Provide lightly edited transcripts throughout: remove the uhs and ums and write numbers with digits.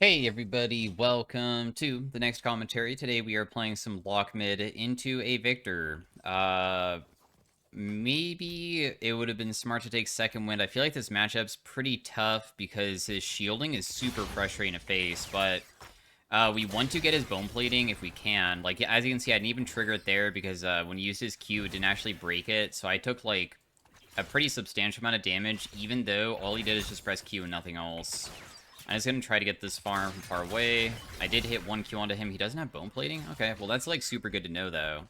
Hey everybody, welcome to the next commentary. Today we are playing some Locke mid into a Victor. Maybe it would have been smart to take second wind. I feel like this matchup's pretty tough because his shielding is super frustrating to face, but we want to get his bone plating if we can. Like, as you can see, I didn't even trigger it there because when he used his Q, it didn't actually break it, so I took, like, a pretty substantial amount of damage, even though all he did is just press Q and nothing else. I'm just going to try to get this farm from far away. I did hit 1Q onto him. He doesn't have bone plating? Okay, well, that's, like, super good to know, though.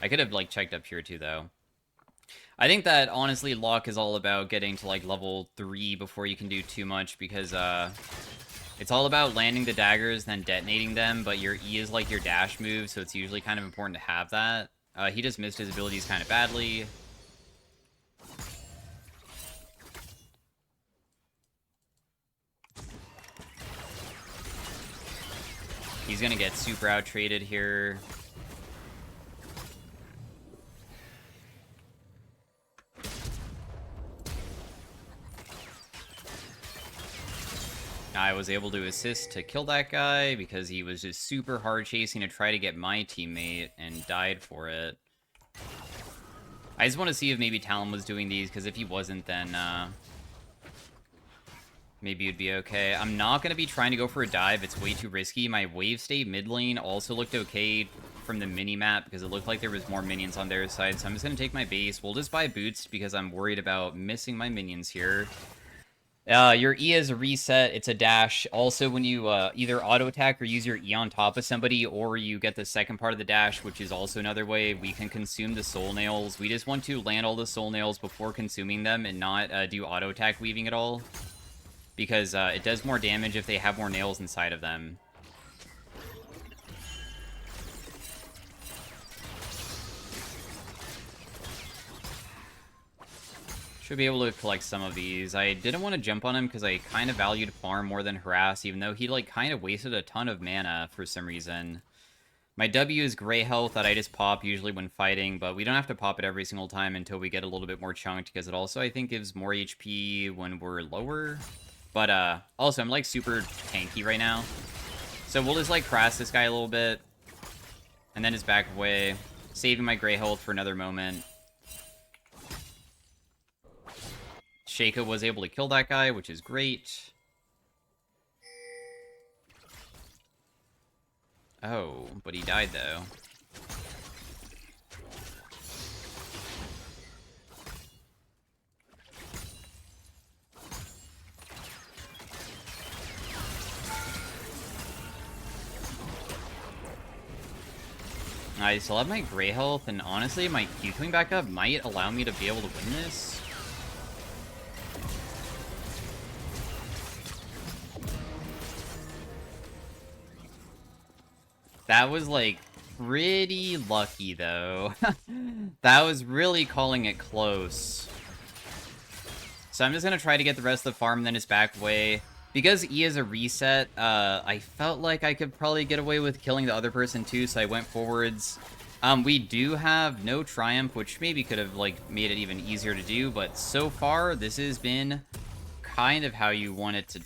I could have, like, checked up here, too, though. I think that, honestly, Locke is all about getting to, like, level 3 before you can do too much, because, it's all about landing the daggers, then detonating them, but your E is, like, your dash move, so it's usually kind of important to have that. He just missed his abilities kind of badly. He's gonna get super out-traded here. I was able to assist to kill that guy because he was just super hard chasing to try to get my teammate and died for it. I just want to see if maybe Talon was doing these, because if he wasn't, then maybe it'd be okay. I'm not going to be trying to go for a dive. It's way too risky. My wave state mid lane also looked okay from the mini-map because it looked like there was more minions on their side, so I'm just going to take my base. We'll just buy boots because I'm worried about missing my minions here. Your E is a reset. It's a dash. Also, when you either auto attack or use your E on top of somebody, or you get the second part of the dash, which is also another way we can consume the soul nails. We just want to land all the soul nails before consuming them and not do auto attack weaving at all, because it does more damage if they have more nails inside of them. Should be able to collect some of these. I didn't want to jump on him because I kind of valued farm more than harass, even though he, like, kind of wasted a ton of mana for some reason. My W is gray health that I just pop usually when fighting, but we don't have to pop it every single time until we get a little bit more chunked, because it also, I think, gives more HP when we're lower. But, also, I'm, like, super tanky right now. So we'll just, like, harass this guy a little bit, and then just back away, saving my gray health for another moment. Sheikah was able to kill that guy, which is great. Oh, but he died, though. I still have my gray health, and honestly, my Q coming back up might allow me to be able to win this. That was, like, pretty lucky, though. That was really calling it close. So I'm just gonna try to get the rest of the farm and then just back away. Because E is a reset, I felt like I could probably get away with killing the other person too, so I went forwards. We do have no Triumph, which maybe could have, like, made it even easier to do, but so far, this has been kind of how you want it to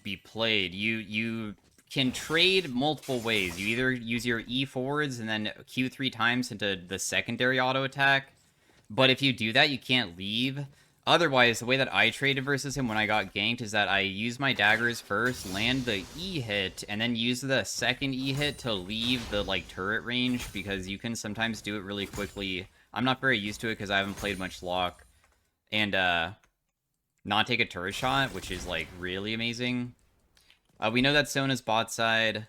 be played. You can trade multiple ways. You either use your E forwards and then Q 3 times into the secondary auto attack, but if you do that, you can't leave. Otherwise, the way that I traded versus him when I got ganked is that I use my daggers first, land the E hit, and then use the second E hit to leave the, like, turret range, because you can sometimes do it really quickly. I'm not very used to it because I haven't played much Locke. And, not take a turret shot, which is, like, really amazing. We know that Sona's bot side.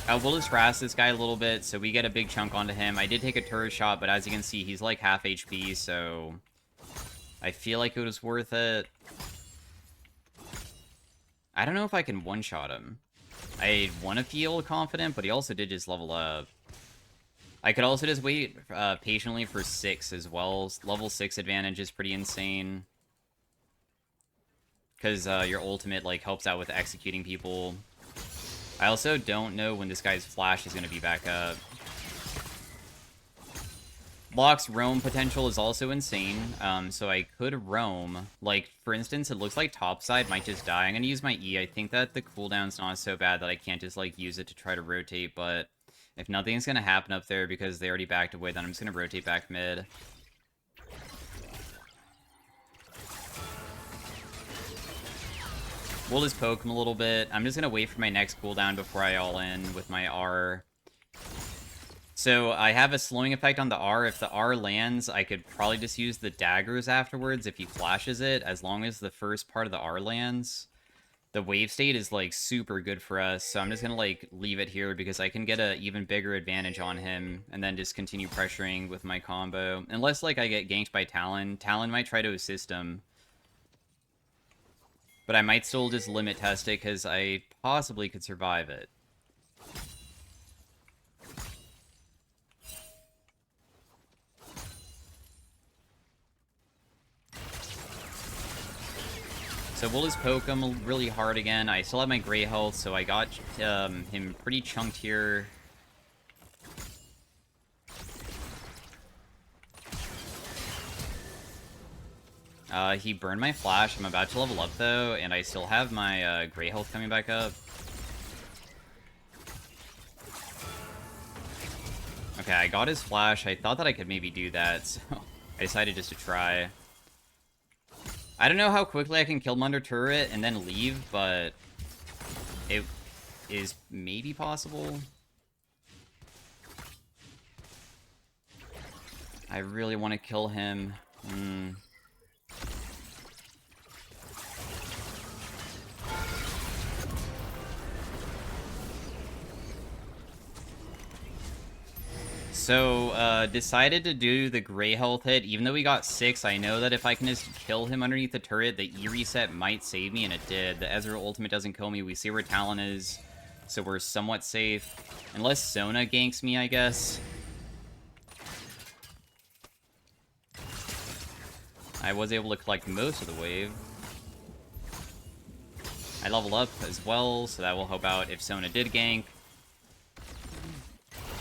We'll just harass this guy a little bit, so we get a big chunk onto him. I did take a turret shot, but as you can see, he's like half HP, so I feel like it was worth it. I don't know if I can one-shot him. I want to feel confident, but he also did just level up. I could also just wait patiently for 6 as well. Level 6 advantage is pretty insane, because your ultimate, like, helps out with executing people. I also don't know when this guy's flash is going to be back up. Locke's roam potential is also insane, so I could roam. Like, for instance, it looks like topside might just die. I'm gonna use my E. I think that the cooldown's not so bad that I can't just, like, use it to try to rotate, but if nothing's gonna happen up there because they already backed away, then I'm just gonna rotate back mid. We'll just poke him a little bit. I'm just gonna wait for my next cooldown before I all in with my R. So I have a slowing effect on the R. If the R lands, I could probably just use the daggers afterwards if he flashes it, as long as the first part of the R lands. The wave state is, like, super good for us, so I'm just gonna, like, leave it here because I can get an even bigger advantage on him and then just continue pressuring with my combo. Unless, like, I get ganked by Talon. Talon might try to assist him. But I might still just limit test it because I possibly could survive it. So we'll just poke him really hard again. I still have my gray health, so I got him pretty chunked here. He burned my flash. I'm about to level up, though, and I still have my gray health coming back up. Okay, I got his flash. I thought that I could maybe do that, so I decided just to try. I don't know how quickly I can kill him under turret and then leave, but it is maybe possible. I really want to kill him. So, decided to do the gray health hit. Even though we got 6, I know that if I can just kill him underneath the turret, the E reset might save me, and it did. The Ezreal ultimate doesn't kill me. We see where Talon is, so we're somewhat safe. Unless Sona ganks me, I guess. I was able to collect most of the wave. I level up as well, so that will help out if Sona did gank.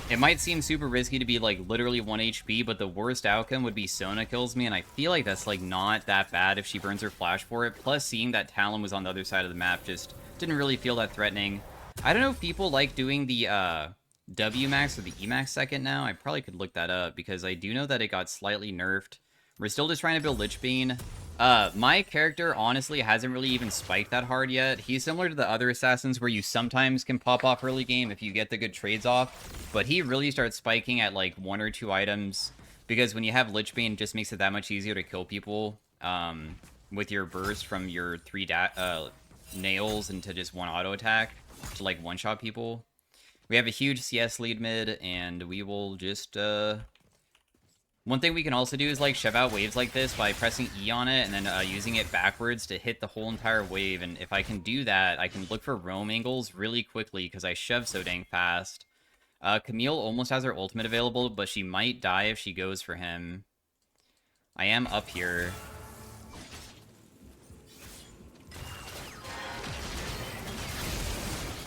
It might seem super risky to be, like, literally 1 HP, but the worst outcome would be Sona kills me, and I feel like that's, like, not that bad if she burns her flash for it. Plus, seeing that Talon was on the other side of the map just didn't really feel that threatening. I don't know if people like doing the, W max or the E max second now. I probably could look that up, because I do know that it got slightly nerfed. We're still just trying to build Lich Bane. My character, honestly, hasn't really even spiked that hard yet. He's similar to the other assassins where you sometimes can pop off early game if you get the good trades off, but he really starts spiking at, like, 1 or 2 items, because when you have Lich Bane, it just makes it that much easier to kill people, with your burst from your 3 nails into just 1 auto attack to, like, one-shot people. We have a huge CS lead mid, and we will just, one thing we can also do is, like, shove out waves like this by pressing E on it and then using it backwards to hit the whole entire wave. And if I can do that, I can look for roam angles really quickly because I shove so dang fast. Camille almost has her ultimate available, but she might die if she goes for him. I am up here.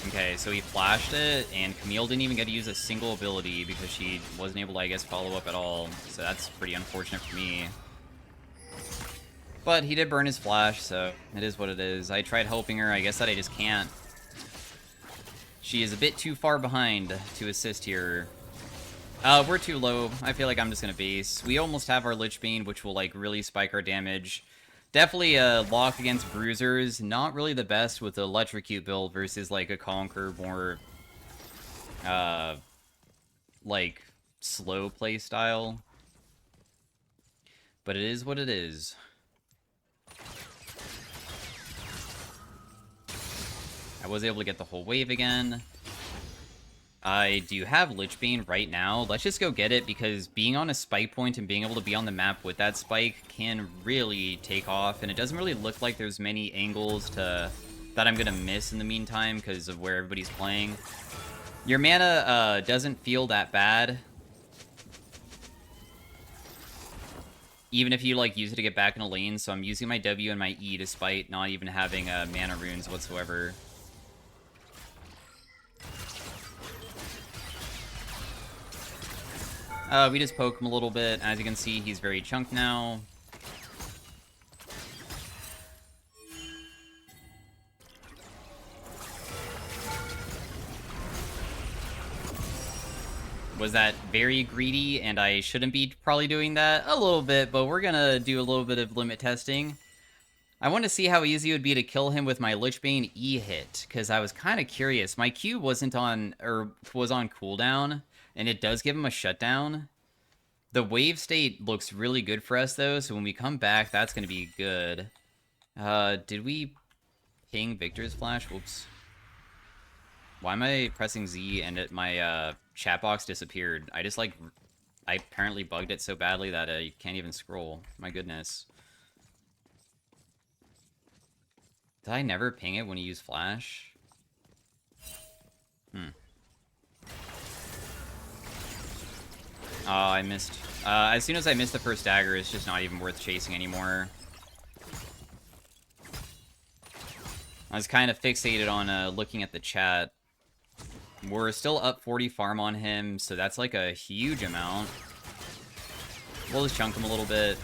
Okay, so he flashed it, and Camille didn't even get to use a single ability because she wasn't able to, I guess, follow up at all. So that's pretty unfortunate for me. But he did burn his flash, so it is what it is. I tried helping her. I guess that I just can't. She is a bit too far behind to assist here. We're too low. I feel like I'm just gonna base. We almost have our Lich Bane, which will, like, really spike our damage. Definitely a Locke against bruisers. Not really the best with the Electrocute build versus, like, a Conquer more, like, slow play style. But it is what it is. I was able to get the whole wave again. I do have Lich Bane right now. Let's just go get it, because being on a spike point and being able to be on the map with that spike can really take off, and it doesn't really look like there's many angles that I'm gonna miss in the meantime because of where everybody's playing. Your mana doesn't feel that bad, even if you, like, use it to get back in a lane, so I'm using my W and my E despite not even having mana runes whatsoever. We just poke him a little bit. As you can see, he's very chunked now. Was that very greedy, and I shouldn't be probably doing that? A little bit, but we're gonna do a little bit of limit testing. I want to see how easy it would be to kill him with my Lichbane E hit, because I was kind of curious. My Q wasn't on, or was on cooldown, and it does give him a shutdown. The wave state looks really good for us, though, so when we come back, that's going to be good. Did we ping Victor's flash? Whoops. Why am I pressing Z and my chat box disappeared? I apparently bugged it so badly that you can't even scroll. My goodness. Did I never ping it when you use flash? Oh, I missed. As soon as I missed the first dagger, it's just not even worth chasing anymore. I was kind of fixated on looking at the chat. We're still up 40 farm on him, so that's like a huge amount. We'll just chunk him a little bit.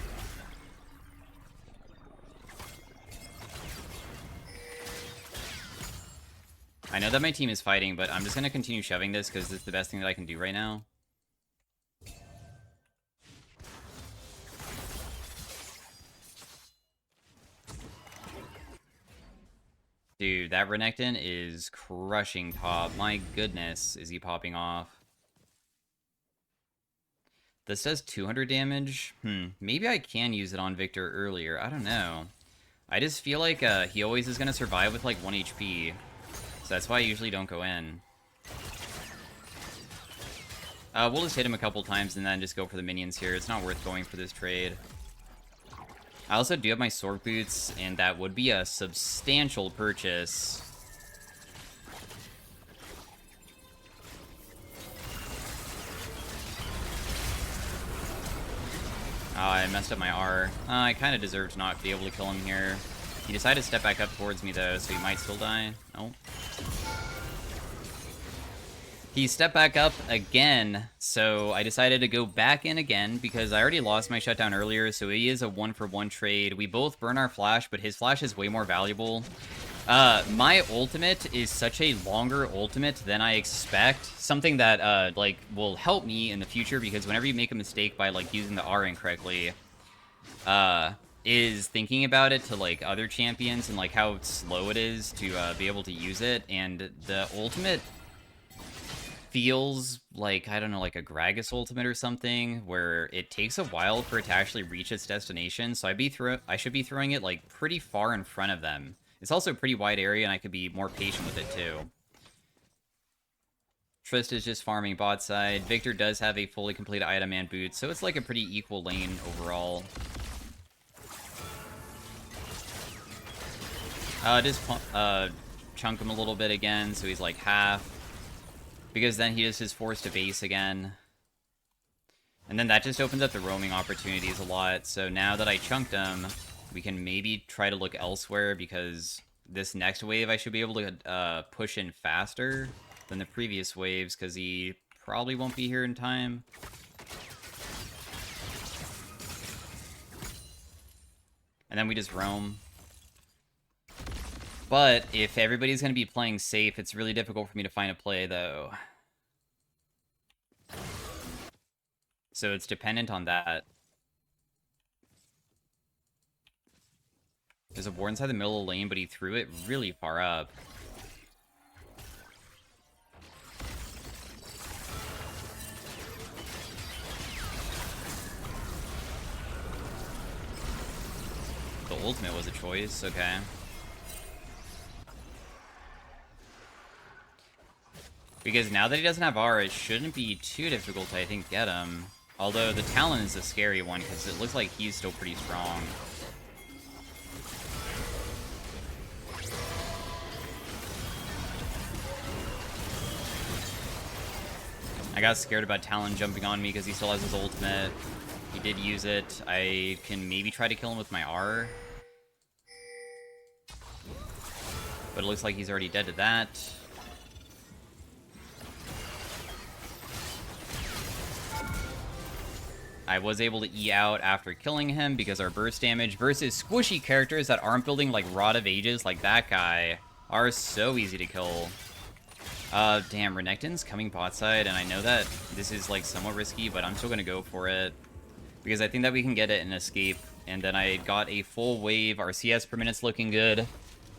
I know that my team is fighting, but I'm just going to continue shoving this because it's the best thing that I can do right now. Dude, that Renekton is crushing top. My goodness, is he popping off. This does 200 damage. Maybe I can use it on Victor earlier. I don't know. I just feel like he always is going to survive with like 1 HP. So that's why I usually don't go in. We'll just hit him a couple times and then just go for the minions here. It's not worth going for this trade. I also do have my sword boots, and that would be a substantial purchase. Oh, I messed up my R. I kind of deserve to not be able to kill him here. He decided to step back up towards me, though, so he might still die. Nope. He stepped back up again, so I decided to go back in again because I already lost my shutdown earlier, so he is a 1-for-1 trade. We both burn our flash, but his flash is way more valuable. My ultimate is such a longer ultimate than I expect. Something that, like, will help me in the future because whenever you make a mistake by, like, using the R incorrectly, is thinking about it to, like, other champions and, like, how slow it is to be able to use it. And the ultimate feels like, I don't know, like a Gragas ultimate or something, where it takes a while for it to actually reach its destination, so I should be throwing it, like, pretty far in front of them. It's also a pretty wide area, and I could be more patient with it, too. Trist is just farming bot side. Victor does have a fully complete item and boots, so it's like a pretty equal lane overall. Just chunk him a little bit again, so he's like half. Because then he just is forced to base again. And then that just opens up the roaming opportunities a lot. So now that I chunked him, we can maybe try to look elsewhere because this next wave I should be able to push in faster than the previous waves because he probably won't be here in time. And then we just roam. But if everybody's going to be playing safe, it's really difficult for me to find a play, though. So it's dependent on that. There's a ward inside the middle of the lane, but he threw it really far up. The ultimate was a choice, okay. Because now that he doesn't have R, it shouldn't be too difficult to, I think, get him. Although the Talon is a scary one, because it looks like he's still pretty strong. I got scared about Talon jumping on me because he still has his ultimate. He did use it. I can maybe try to kill him with my R. But it looks like he's already dead to that. I was able to E out after killing him because our burst damage versus squishy characters that aren't building like Rod of Ages like that guy are so easy to kill. Damn, Renekton's coming bot side, and I know that this is like somewhat risky, but I'm still gonna go for it because I think that we can get it and escape. And then I got a full wave. Our CS per minute's looking good.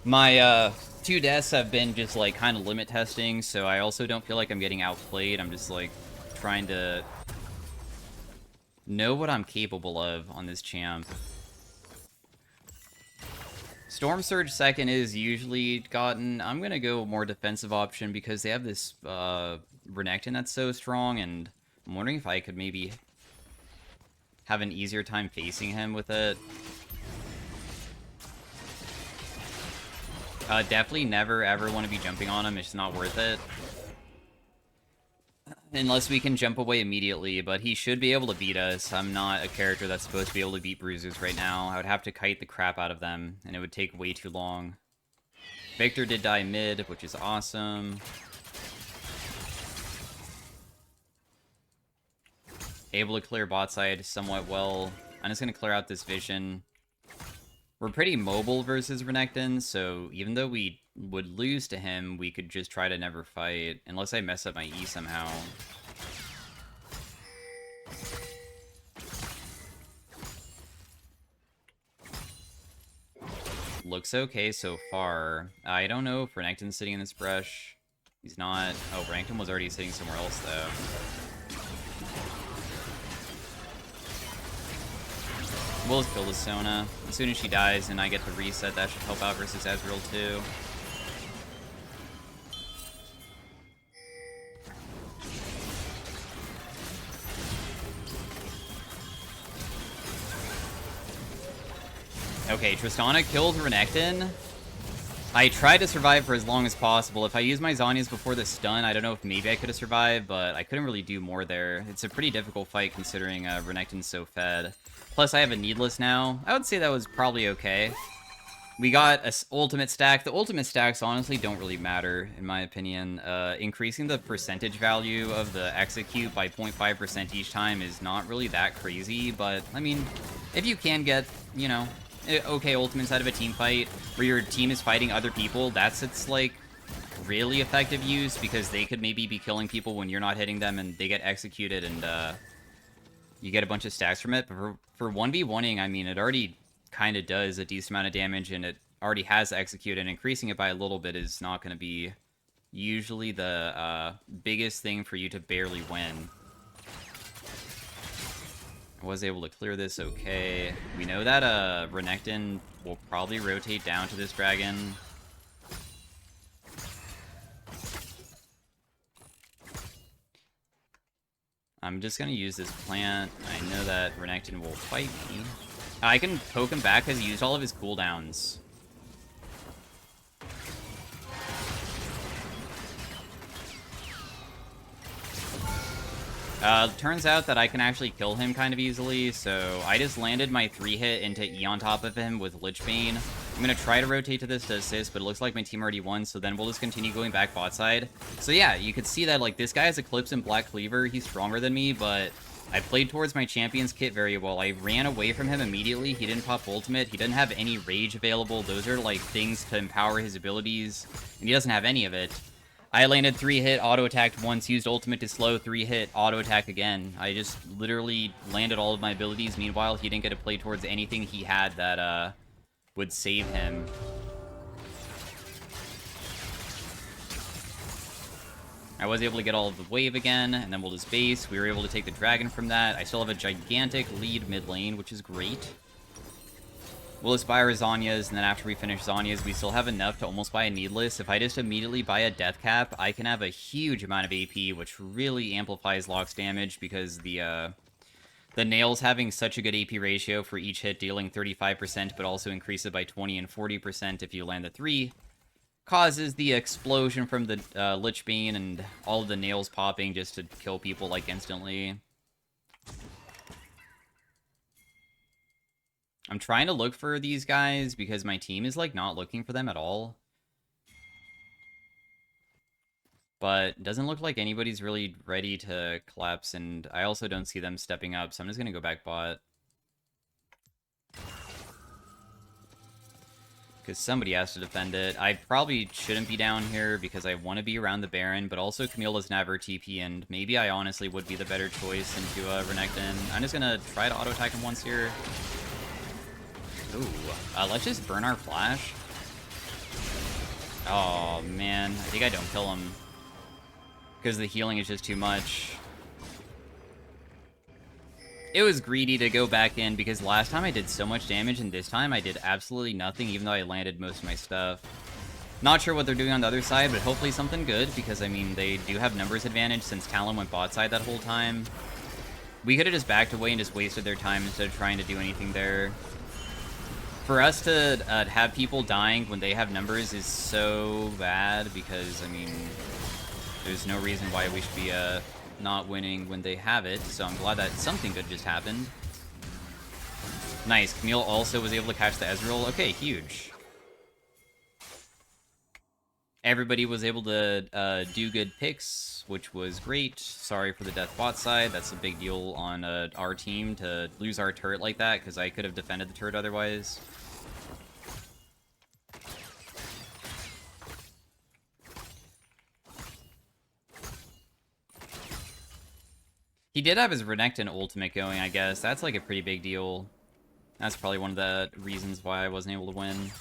My 2 deaths have been just like kind of limit testing, so I also don't feel like I'm getting outplayed. I'm just like trying to know what I'm capable of on this champ. Storm Surge second is usually gotten. I'm gonna go more defensive option because they have this Renekton that's so strong, and I'm wondering if I could maybe have an easier time facing him with it. Definitely never ever want to be jumping on him. It's not worth it. Unless we can jump away immediately, but he should be able to beat us. I'm not a character that's supposed to be able to beat bruisers right now. I would have to kite the crap out of them, and it would take way too long. Victor did die mid, which is awesome. Able to clear bot side somewhat well. I'm just going to clear out this vision. We're pretty mobile versus Renekton, so even though we would lose to him, we could just try to never fight, unless I mess up my E somehow. Looks okay so far. I don't know if Renekton's sitting in this brush. He's not. Oh, Renekton was already sitting somewhere else, though. We'll just kill the Sona. As soon as she dies and I get to reset, that should help out versus Ezreal too. Okay, Tristana killed Renekton. I tried to survive for as long as possible. If I used my Zhonya's before the stun, I don't know if maybe I could have survived, but I couldn't really do more there. It's a pretty difficult fight considering Renekton's so fed. Plus, I have a Needless now. I would say that was probably okay. We got an ultimate stack. The ultimate stacks honestly don't really matter, in my opinion. Increasing the percentage value of the execute by 0.5% each time is not really that crazy, but, I mean, if you can get, you know, okay ultimates out of a team fight where your team is fighting other people, that's its, like, really effective use, because they could maybe be killing people when you're not hitting them and they get executed and, you get a bunch of stacks from it. But for 1v1ing, I mean, it already kind of does a decent amount of damage, and it already has execute, and increasing it by a little bit is not going to be usually the biggest thing for you to barely win. I was able to clear this okay. We know that Renekton will probably rotate down to this dragon. I'm just going to use this plant. I know that Renekton will fight me. I can poke him back because he used all of his cooldowns. Turns out that I can actually kill him kind of easily, so I just landed my 3-hit into E on top of him with Lichbane. I'm going to try to rotate to this to assist, but it looks like my team already won, so then we'll just continue going back bot side. So yeah, you could see that, like, this guy has Eclipse and Black Cleaver. He's stronger than me, but I played towards my champion's kit very well. I ran away from him immediately. He didn't pop ultimate. He didn't have any rage available. Those are, like, things to empower his abilities, and he doesn't have any of it. I landed 3-hit, auto-attacked once, used ultimate to slow, 3-hit, auto-attack again. I just literally landed all of my abilities. Meanwhile, he didn't get to play towards anything he had that would save him. I was able to get all of the wave again, and then we'll just base. We were able to take the dragon from that. I still have a gigantic lead mid lane, which is great. We'll just buy our Zhonya's, and then after we finish Zhonya's, we still have enough to almost buy a Needless. If I just immediately buy a Death Cap, I can have a huge amount of AP, which really amplifies Locke's damage, because the Nails having such a good AP ratio for each hit, dealing 35%, but also increase it by 20 and 40% if you land the 3, causes the explosion from the Lichbane and all of the Nails popping just to kill people, like, instantly. I'm trying to look for these guys because my team is, like, not looking for them at all. But doesn't look like anybody's really ready to collapse, and I also don't see them stepping up, so I'm just gonna go back bot. Because somebody has to defend it. I probably shouldn't be down here because I want to be around the Baron, but also Camille doesn't have her TP, and maybe I honestly would be the better choice into Renekton. I'm just gonna try to auto-attack him once here. Ooh, let's just burn our flash. Oh, man. I think I don't kill him. Because the healing is just too much. It was greedy to go back in because last time I did so much damage and this time I did absolutely nothing even though I landed most of my stuff. Not sure what they're doing on the other side, but hopefully something good because, I mean, they do have numbers advantage since Talon went bot side that whole time. We could have just backed away and just wasted their time instead of trying to do anything there. For us to have people dying when they have numbers is so bad because, I mean, there's no reason why we should be not winning when they have it, so I'm glad that something good just happened. Nice. Camille also was able to catch the Ezreal. Okay, huge. Everybody was able to do good picks, which was great. Sorry for the death bot side. That's a big deal on our team to lose our turret like that, because I could have defended the turret otherwise. He did have his Renekton ultimate going, I guess. That's like a pretty big deal. That's probably one of the reasons why I wasn't able to win.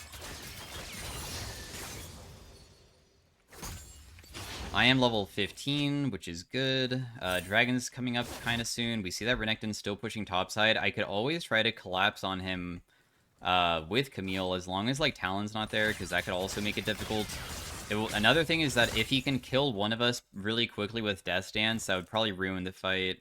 I am level 15, which is good. Dragon's coming up kind of soon. We see that Renekton's still pushing topside. I could always try to collapse on him with Camille as long as like Talon's not there, because that could also make it difficult. Another thing is that if he can kill one of us really quickly with Death Dance, that would probably ruin the fight.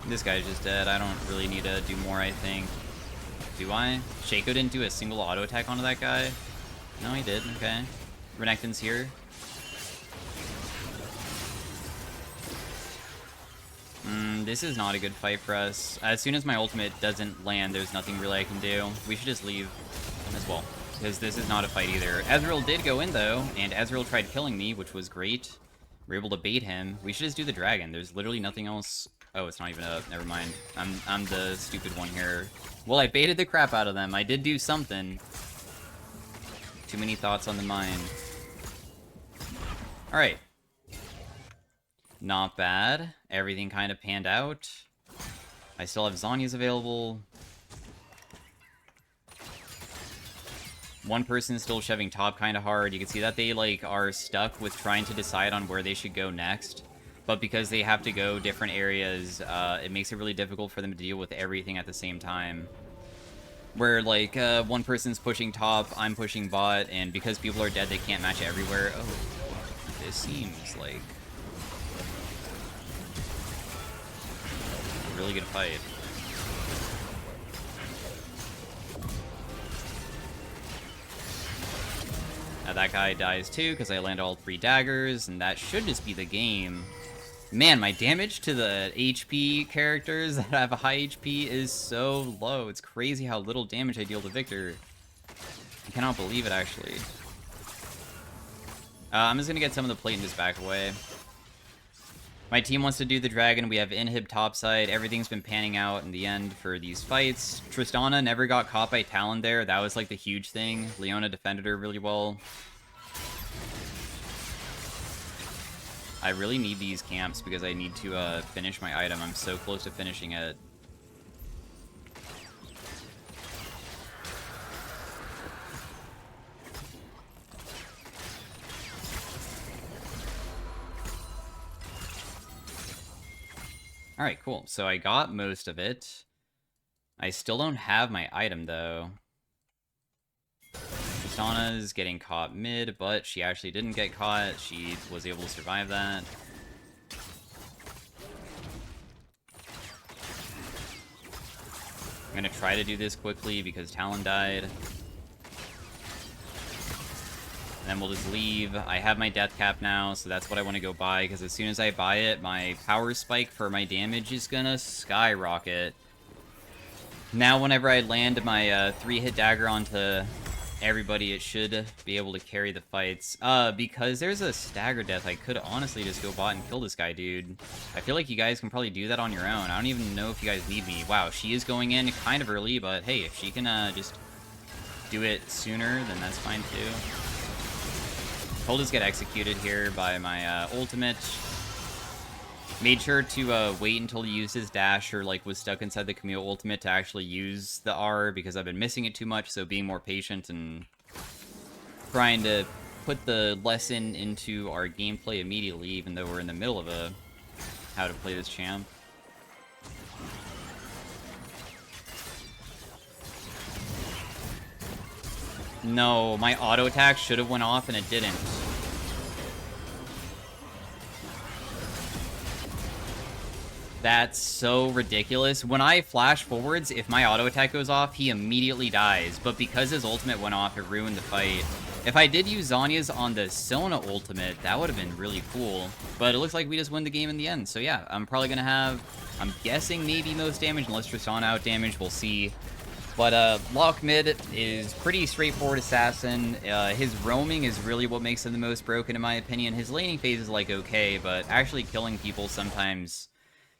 This guy's just dead. I don't really need to do more, I think. Do I? Shaco didn't do a single auto attack onto that guy? No, he did. Okay. Renekton's here. This is not a good fight for us. As soon as my ultimate doesn't land, there's nothing really I can do. We should just leave as well, because this is not a fight either. Ezreal did go in, though, and Ezreal tried killing me, which was great. We're able to bait him. We should just do the dragon. There's literally nothing else. Oh, it's not even up. Never mind. I'm the stupid one here. Well, I baited the crap out of them. I did do something. Too many thoughts on the mind. Alright. Not bad. Everything kind of panned out. I still have Zhonya's available. One person's still shoving top kind of hard. You can see that they like are stuck with trying to decide on where they should go next. But because they have to go different areas, it makes it really difficult for them to deal with everything at the same time. Where, like, one person's pushing top, I'm pushing bot, and because people are dead, they can't match it everywhere. Oh, this seems like a really good fight. Now that guy dies too, because I land all 3 daggers, and that should just be the game. Man, my damage to the HP characters that have a high HP is so low. It's crazy how little damage I deal to Victor. I cannot believe it, actually. I'm just going to get some of the plate and just back away. My team wants to do the dragon. We have inhib topside. Everything's been panning out in the end for these fights. Tristana never got caught by Talon there. That was like the huge thing. Leona defended her really well. I really need these camps because I need to finish my item. I'm so close to finishing it. Alright, cool. So I got most of it. I still don't have my item, though. Tristana's getting caught mid, but she actually didn't get caught. She was able to survive that. I'm gonna try to do this quickly because Talon died. And then we'll just leave. I have my death cap now, so that's what I want to go buy, because as soon as I buy it, my power spike for my damage is gonna skyrocket. Now whenever I land my 3-hit dagger onto everybody, it should be able to carry the fights. Because there's a stagger death, I could honestly just go bot and kill this guy, dude. I feel like you guys can probably do that on your own. I don't even know if you guys need me. Wow, she is going in kind of early, but hey, if she can just do it sooner, then that's fine too. He'll just get executed here by my ultimate. Made sure to wait until he used his dash or like was stuck inside the Camille ultimate to actually use the R because I've been missing it too much, so being more patient and trying to put the lesson into our gameplay immediately, even though we're in the middle of a how to play this champ. No, my auto attack should have went off and it didn't. That's so ridiculous. When I flash forwards, if my auto attack goes off, he immediately dies. But because his ultimate went off, it ruined the fight. If I did use Zhonya's on the Sona ultimate, that would have been really cool. But it looks like we just win the game in the end. So yeah, I'm probably going to have, I'm guessing maybe most damage, unless Tristana out damage. We'll see. But Locke mid is pretty straightforward assassin. His roaming is really what makes him the most broken, in my opinion. His laning phase is like okay, but actually killing people sometimes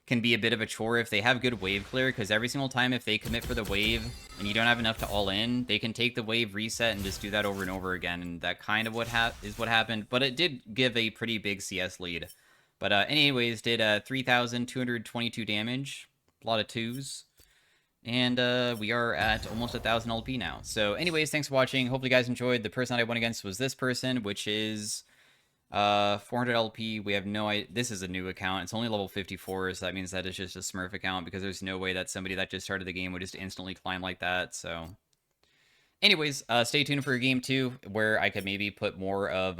can be a bit of a chore if they have good wave clear, because every single time if they commit for the wave and you don't have enough to all in, they can take the wave, reset, and just do that over and over again, and that kind of is what happened. But it did give a pretty big CS lead. But anyways, did 3,222 damage, a lot of twos. And we are at almost 1,000 LP now. So anyways, thanks for watching. Hopefully you guys enjoyed. The person I went against was this person, which is 400 LP. We have no idea. This is a new account. It's only level 54, so that means that it's just a Smurf account, because there's no way that somebody that just started the game would just instantly climb like that. So anyways, stay tuned for game 2, where I could maybe put more of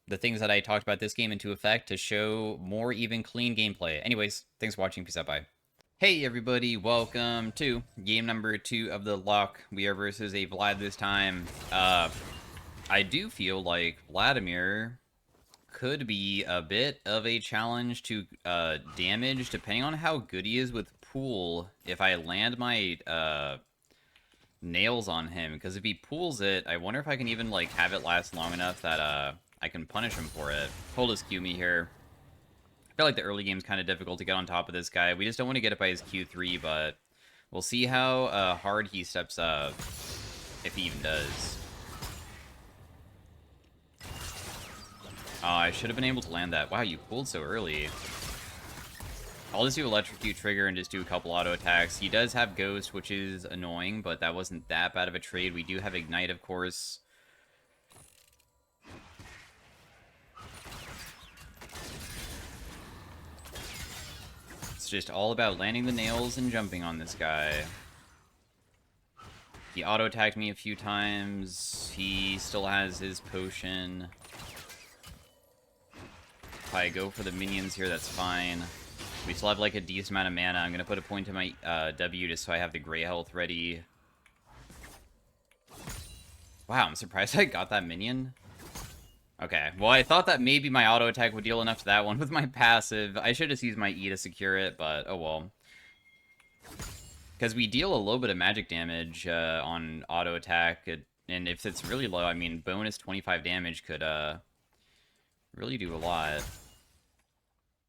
the things that I talked about this game into effect to show more even clean gameplay. Anyways, thanks for watching. Peace out. Bye. Hey everybody, welcome to game number 2 of the Locke. We are versus a Vlad this time. I do feel like Vladimir could be a bit of a challenge to damage, depending on how good he is with pool, if I land my nails on him. Because if he pools it, I wonder if I can even like have it last long enough that I can punish him for it. He'll just Q me here. I feel like the early game's kind of difficult to get on top of this guy. We just don't want to get it by his Q3, but we'll see how hard he steps up, if he even does. Oh, I should have been able to land that. Wow, you pulled so early. I'll just do Electrocute Trigger and just do a couple auto attacks. He does have Ghost, which is annoying, but that wasn't that bad of a trade. We do have Ignite, of course. Just all about landing the nails and jumping on this guy. He auto-attacked me a few times. He still has his potion. If I go for the minions here, that's fine. We still have like a decent amount of mana. I'm gonna put a point to my W just so I have the gray health ready. Wow, I'm surprised I got that minion. Okay, well, I thought that maybe my auto attack would deal enough to that one with my passive. I should just use my E to secure it, but oh well. Because we deal a little bit of magic damage on auto attack, and if it's really low, I mean, bonus 25 damage could really do a lot.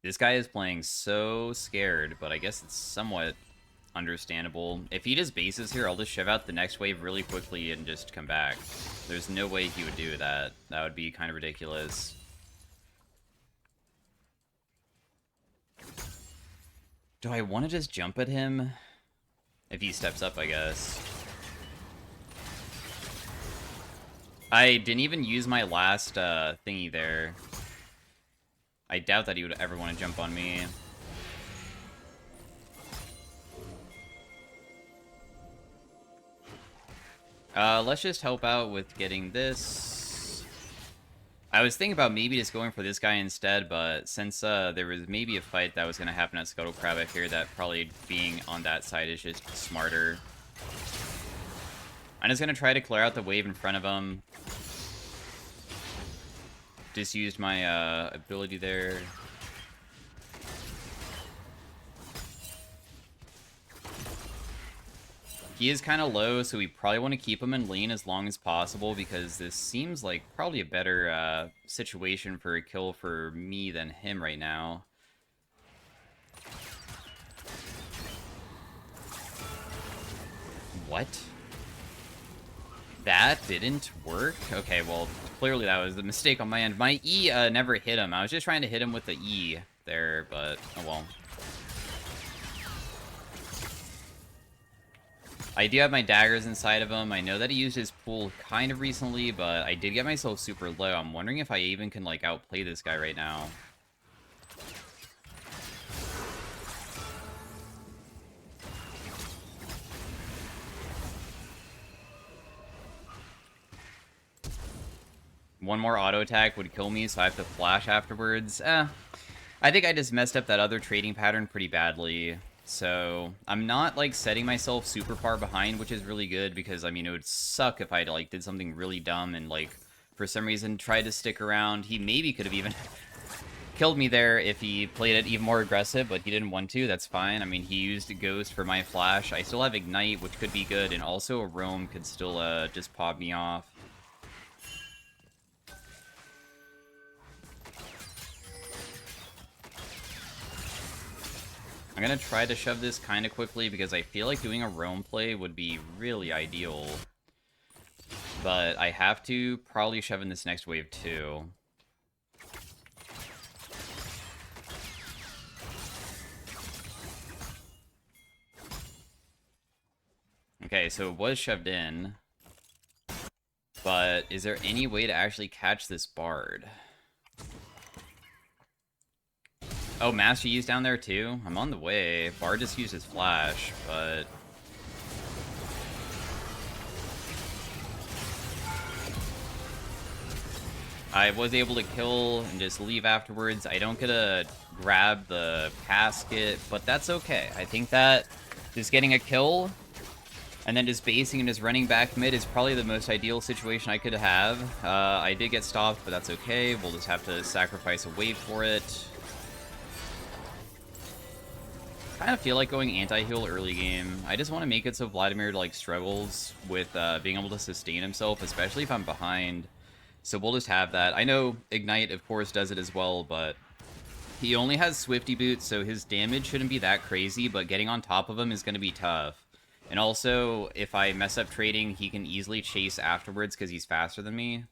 This guy is playing so scared, but I guess it's somewhat understandable. If he just bases here, I'll just shove out the next wave really quickly and just come back. There's no way he would do that. That would be kind of ridiculous. Do I want to just jump at him? If he steps up, I guess. I didn't even use my last thingy there. I doubt that he would ever want to jump on me. Let's just help out with getting this. I was thinking about maybe just going for this guy instead, but since there was maybe a fight that was going to happen at Scuttle Crab, I fear that probably being on that side is just smarter. I'm just going to try to clear out the wave in front of him. Just used my ability there. He is kind of low, so we probably want to keep him in lane as long as possible, because this seems like probably a better situation for a kill for me than him right now. What? That didn't work? Okay, well, clearly that was the mistake on my end. My E never hit him. I was just trying to hit him with the E there, but oh well. I do have my daggers inside of him. I know that he used his pool kind of recently, but I did get myself super low. I'm wondering if I even can, like, outplay this guy right now. One more auto attack would kill me, so I have to flash afterwards. I think I just messed up that other trading pattern pretty badly. So I'm not, like, setting myself super far behind, which is really good, because, I mean, it would suck if I, like, did something really dumb and, like, for some reason tried to stick around. He maybe could have even killed me there if he played it even more aggressive, but he didn't want to. That's fine. I mean, he used a Ghost for my flash. I still have Ignite, which could be good, and also a Roam could still just pop me off. I'm gonna try to shove this kind of quickly because I feel like doing a roam play would be really ideal. But I have to probably shove in this next wave too. Okay, so it was shoved in. But is there any way to actually catch this Bard? Oh, Master Yi's down there too? I'm on the way. Bard just used his flash, but... I was able to kill and just leave afterwards. I don't get to grab the casket, but that's okay. I think that just getting a kill and then just basing and just running back mid is probably the most ideal situation I could have. I did get stopped, but that's okay. We'll just have to sacrifice a wave for it. I kind of feel like going anti-heal early game. I just want to make it so Vladimir, like, struggles with being able to sustain himself, especially if I'm behind. So we'll just have that. I know Ignite, of course, does it as well, but he only has Swifty Boots, so his damage shouldn't be that crazy, but getting on top of him is going to be tough. And also, if I mess up trading, he can easily chase afterwards because he's faster than me.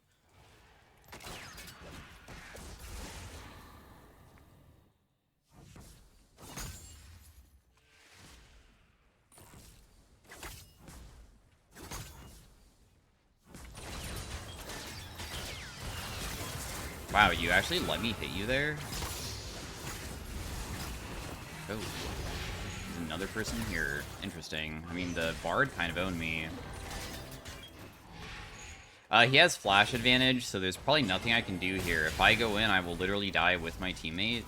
Wow, you actually let me hit you there? Oh. There's another person here. Interesting. I mean, the Bard kind of owned me. He has flash advantage, so there's probably nothing I can do here. If I go in, I will literally die with my teammate.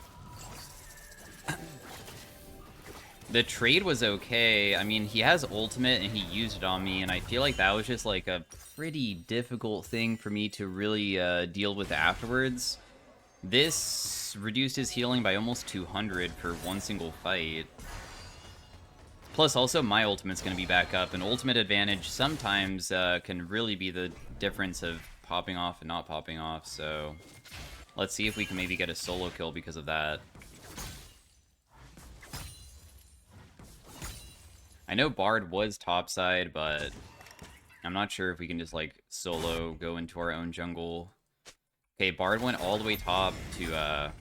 The trade was okay. I mean, he has ultimate, and he used it on me, and I feel like that was just, like, a pretty difficult thing for me to really deal with afterwards. This reduced his healing by almost 200 for one single fight. Plus, also, my ultimate's going to be back up, and ultimate advantage sometimes can really be the difference of popping off and not popping off, so let's see if we can maybe get a solo kill because of that. I know Bard was topside, but I'm not sure if we can just, like, solo go into our own jungle. Okay, Bard went all the way top to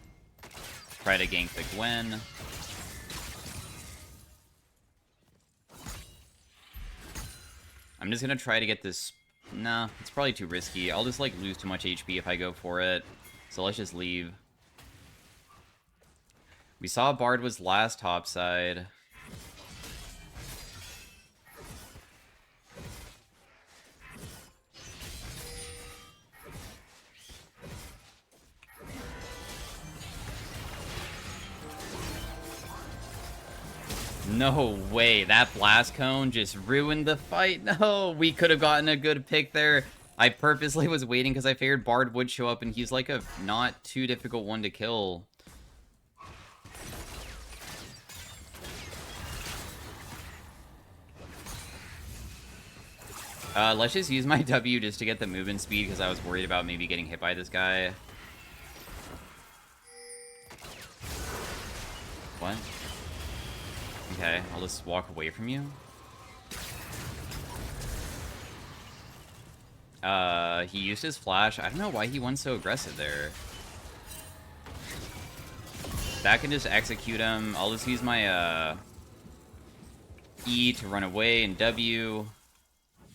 try to gank the Gwen. I'm just gonna try to get this... Nah, it's probably too risky. I'll just, like, lose too much HP if I go for it. So let's just leave. We saw Bard was last topside. No way, that blast cone just ruined the fight. No, we could have gotten a good pick there. I purposely was waiting because I figured Bard would show up, and he's like a not too difficult one to kill. Let's just use my W just to get the movement speed, because I was worried about maybe getting hit by this guy. What? Okay, I'll just walk away from you. He used his flash. I don't know why he went so aggressive there. That can just execute him. I'll just use my, E to run away, and W.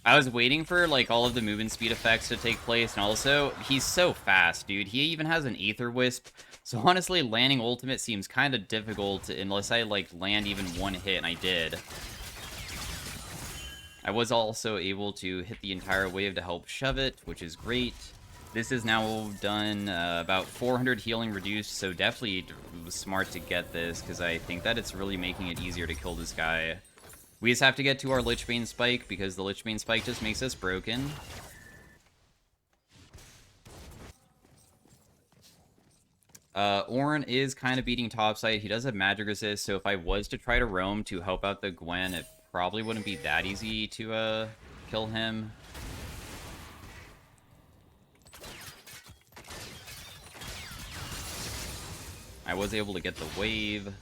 I was waiting for, like, all of the movement speed effects to take place, and also, he's so fast, dude. He even has an Aether Wisp, so honestly, landing ultimate seems kind of difficult unless I, like, land even one hit, and I did. I was also able to hit the entire wave to help shove it, which is great. This is now done, about 400 healing reduced, so definitely was smart to get this, because I think that it's really making it easier to kill this guy. We just have to get to our Lichbane Spike, because the Lichbane Spike just makes us broken. Ornn is kind of beating topside. He does have magic resist, so if I was to try to roam to help out the Gwen, it probably wouldn't be that easy to kill him. I was able to get the wave.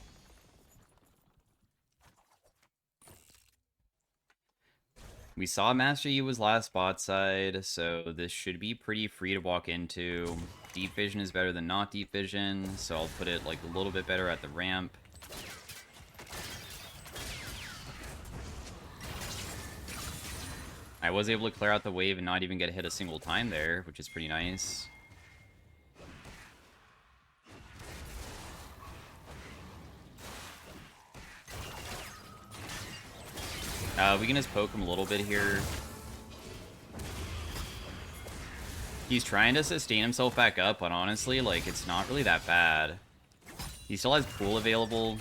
We saw Master Yi was last bot side, so this should be pretty free to walk into. Deep Vision is better than not Deep Vision, so I'll put it like a little bit better at the ramp. I was able to clear out the wave and not even get hit a single time there, which is pretty nice. We can just poke him a little bit here. He's trying to sustain himself back up, but honestly, like, it's not really that bad. He still has pool available.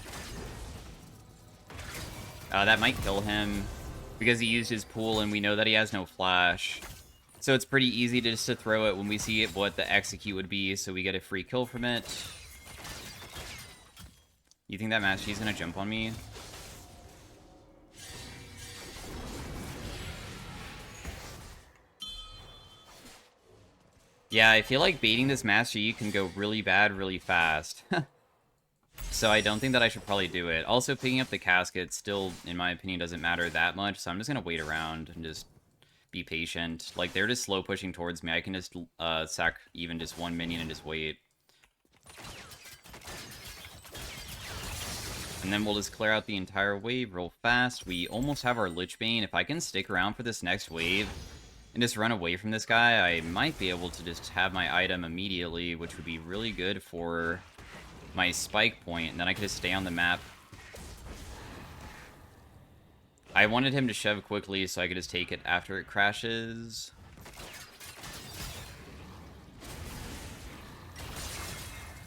That might kill him, because he used his pool, and we know that he has no flash. So it's pretty easy just to throw it when we see it, what the execute would be, so we get a free kill from it. You think that Master Yi's gonna jump on me? Yeah, I feel like baiting this Master Yi can go really bad really fast. So I don't think that I should probably do it. Also, picking up the casket still, in my opinion, doesn't matter that much, so I'm just gonna wait around and just be patient. Like, they're just slow pushing towards me. I can just sack even just one minion and just wait. And then we'll just clear out the entire wave real fast. We almost have our Lichbane. If I can stick around for this next wave and just run away from this guy, I might be able to just have my item immediately, which would be really good for my spike point, and then I could just stay on the map. I wanted him to shove quickly so I could just take it after it crashes.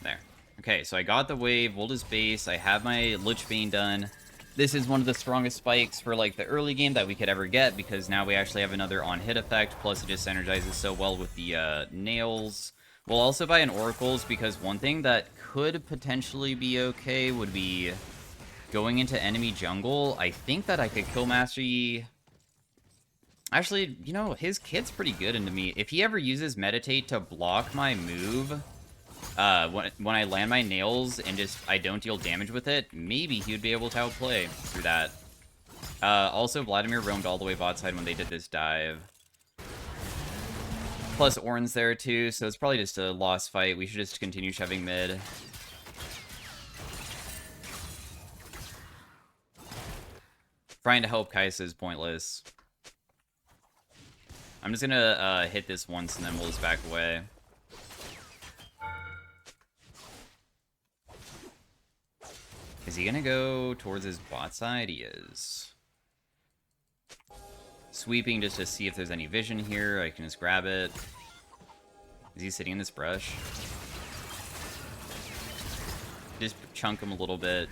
There. Okay, so I got the wave. We'll just base. I have my Lichbane done. This is one of the strongest spikes for, like, the early game that we could ever get, because now we actually have another on-hit effect, plus it just synergizes so well with the nails. We'll also buy an Oracles, because one thing that could potentially be okay would be going into enemy jungle. I think that I could kill Master Yi. Actually, you know, his kit's pretty good into me. If he ever uses Meditate to block my move, when I land my nails and just I don't deal damage with it, maybe he would be able to outplay through that. Also, Vladimir roamed all the way bot side when they did this dive. Plus, Ornn's there too, so it's probably just a lost fight. We should just continue shoving mid. Trying to help Kai'Sa is pointless. I'm just gonna hit this once and then we'll just back away. Is he gonna go towards his bot side? He is. Sweeping just to see if there's any vision here. I can just grab it. Is he sitting in this brush? Just chunk him a little bit.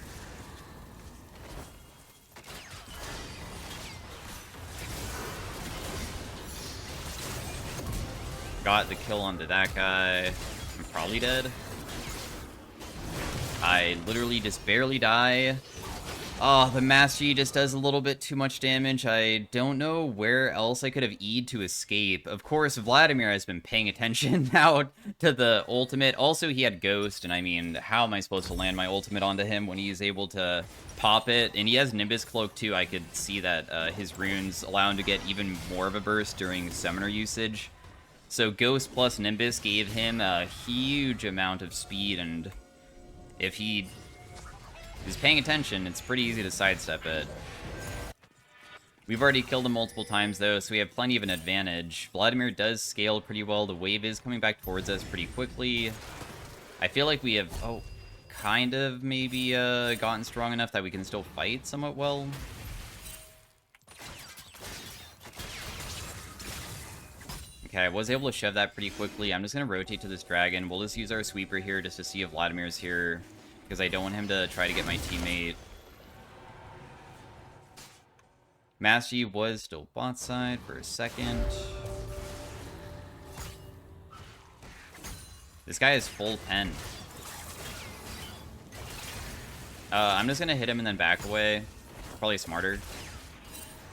Got the kill onto that guy. I'm probably dead. I literally just barely die. Oh, the Master Yi just does a little bit too much damage. I don't know where else I could have E'd to escape. Of course, Vladimir has been paying attention now to the ultimate. Also, he had Ghost, and I mean, how am I supposed to land my ultimate onto him when he's able to pop it? And he has Nimbus Cloak, too. I could see that his runes allow him to get even more of a burst during Summoner usage. So Ghost plus Nimbus gave him a huge amount of speed, and if he is paying attention, it's pretty easy to sidestep it. We've already killed him multiple times, though, so we have plenty of an advantage. Vladimir does scale pretty well. The wave is coming back towards us pretty quickly. I feel like we have, kind of maybe gotten strong enough that we can still fight somewhat well. Okay, I was able to shove that pretty quickly. I'm just going to rotate to this dragon. We'll just use our sweeper here just to see if Vladimir's here, because I don't want him to try to get my teammate. Master Yi was still bot side for a second. This guy is full pen. I'm just going to hit him and then back away. Probably smarter.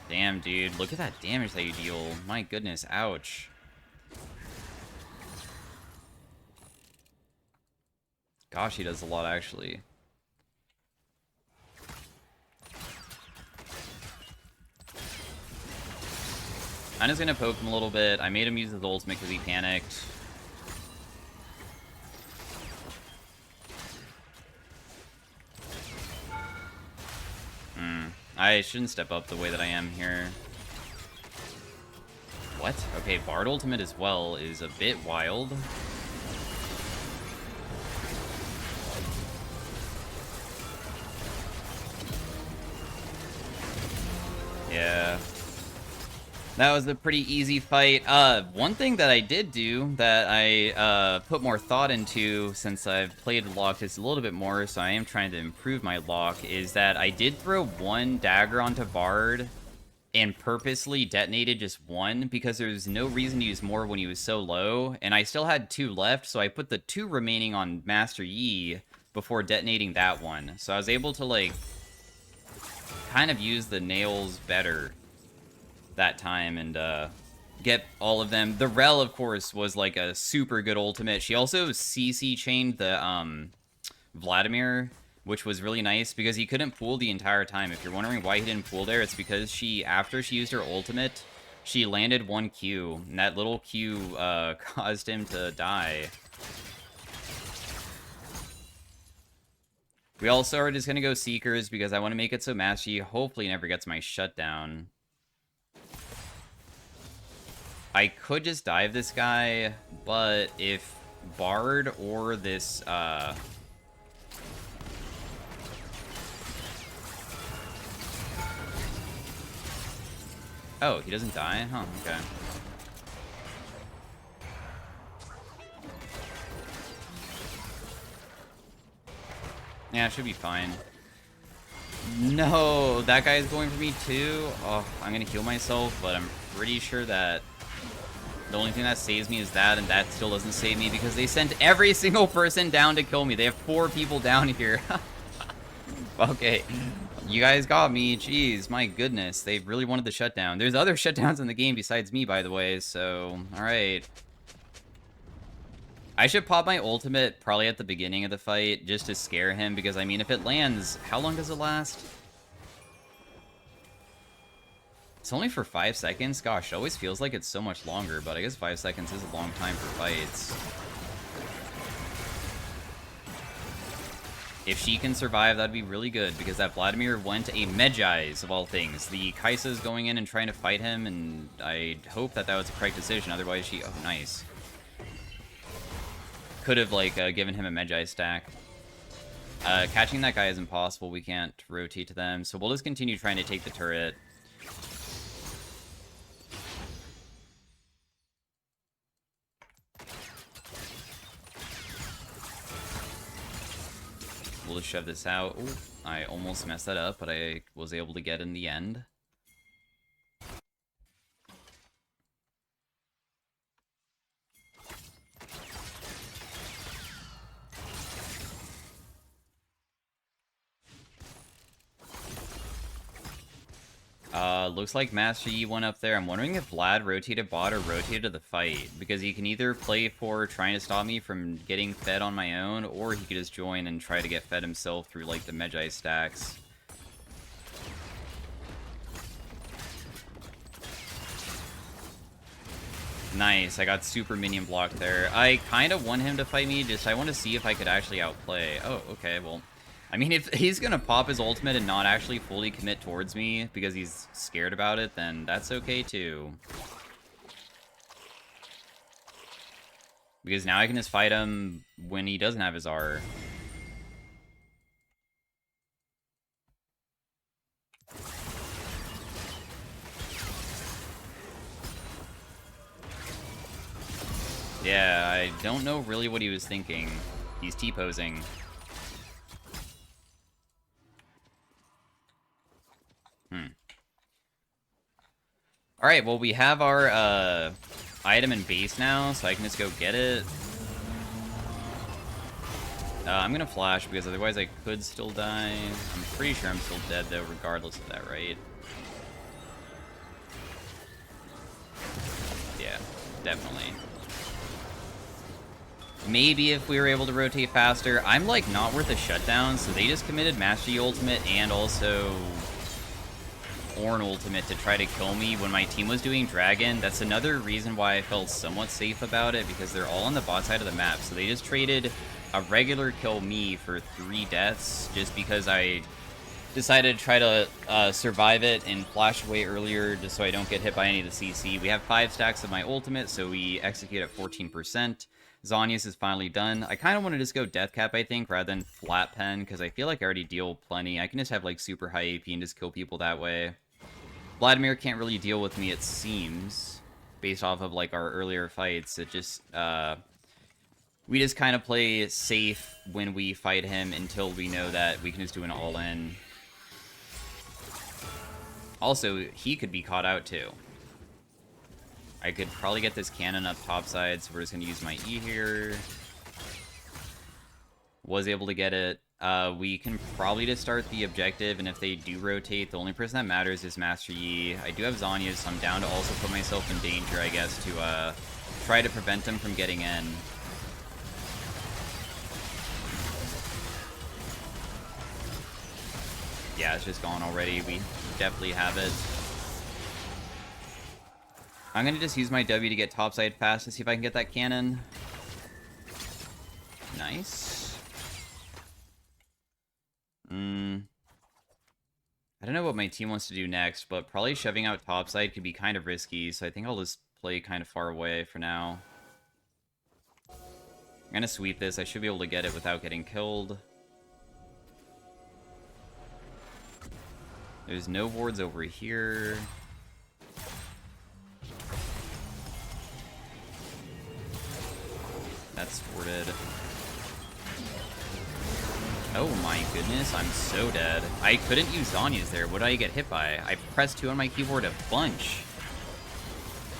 Damn, dude. Look at that damage that you deal. My goodness. Ouch. Gosh, he does a lot, actually. I'm just gonna poke him a little bit. I made him use his ultimate because he panicked. I shouldn't step up the way that I am here. What? Okay, Bard ultimate as well is a bit wild. Yeah. That was a pretty easy fight. One thing that I did do that I put more thought into since I've played LOCKES a little bit more, so I am trying to improve my Locke, is that I did throw one dagger onto Bard and purposely detonated just one because there's no reason to use more when he was so low, and I still had 2 left, so I put the 2 remaining on Master Yi before detonating that one. So I was able to, like, kind of use the nails better that time and get all of them. The Rel, of course, was like a super good ultimate. She also CC chained the Vladimir, which was really nice because he couldn't pool the entire time. If you're wondering why he didn't pool there, it's because after she used her ultimate, she landed 1 Q, and that little Q caused him to die. We also are just gonna go Seekers because I want to make it so Master Yi hopefully never gets my shutdown. I could just dive this guy, but if Bard or this, oh, he doesn't die? Huh, okay. Yeah, it should be fine. No, that guy's going for me too. Oh, I'm gonna heal myself, but I'm pretty sure that the only thing that saves me is that, and that still doesn't save me because they sent every single person down to kill me. They have 4 people down here. Okay, you guys got me. Jeez, my goodness. They really wanted the shutdown. There's other shutdowns in the game besides me, by the way, so alright. I should pop my ultimate probably at the beginning of the fight just to scare him because, I mean, if it lands, how long does it last? It's only for 5 seconds? Gosh, it always feels like it's so much longer, but I guess 5 seconds is a long time for fights. If she can survive, that'd be really good, because that Vladimir went a Medjai's, of all things. The Kai'Sa's going in and trying to fight him, and I hope that that was the correct decision, otherwise she... Oh, nice. Could have, like, given him a Medjai stack. Catching that guy is impossible. We can't rotate to them, so we'll just continue trying to take the turret. We'll just shove this out. Ooh, I almost messed that up, but I was able to get in the end. Looks like Master Yi went up there. I'm wondering if Vlad rotated bot or rotated the fight, because he can either play for trying to stop me from getting fed on my own, or he could just join and try to get fed himself through, like, the Magi stacks. Nice, I got super minion blocked there. I kind of want him to fight me, just I want to see if I could actually outplay. Oh, okay, well... I mean, if he's gonna pop his ultimate and not actually fully commit towards me because he's scared about it, then that's okay too. Because now I can just fight him when he doesn't have his R. Yeah, I don't know really what he was thinking. He's T-posing. Alright, well, we have our item in base now, so I can just go get it. I'm gonna flash, because otherwise I could still die. I'm pretty sure I'm still dead, though, regardless of that, right? Yeah, definitely. Maybe if we were able to rotate faster. I'm, like, not worth a shutdown, so they just committed Master Yi ultimate and also Ornn ultimate to try to kill me when my team was doing Dragon. That's another reason why I felt somewhat safe about it, because they're all on the bot side of the map. So they just traded a regular kill me for 3 deaths just because I decided to try to survive it and flash away earlier just so I don't get hit by any of the CC. We have 5 stacks of my ultimate, so we execute at 14%. Zhonya's is finally done. I kind of want to just go Death Cap, I think, rather than Flat Pen, because I feel like I already deal plenty. I can just have, like, super high AP and just kill people that way. Vladimir can't really deal with me, it seems, based off of, like, our earlier fights. It just, we just kind of play safe when we fight him until we know that we can just do an all-in. Also, he could be caught out, too. I could probably get this cannon up topside, so we're just going to use my E here. Was able to get it. We can probably just start the objective, and if they do rotate, the only person that matters is Master Yi. I do have Zhonya's, so I'm down to also put myself in danger, I guess, to try to prevent him from getting in. Yeah, it's just gone already. We definitely have it. I'm going to just use my W to get topside fast to see if I can get that cannon. Nice. I don't know what my team wants to do next, but probably shoving out topside could be kind of risky, so I think I'll just play kind of far away for now. I'm going to sweep this. I should be able to get it without getting killed. There's no wards over here. That's thwarted. Oh my goodness, I'm so dead. I couldn't use Zhonya's there. What did I get hit by? I pressed 2 on my keyboard a bunch.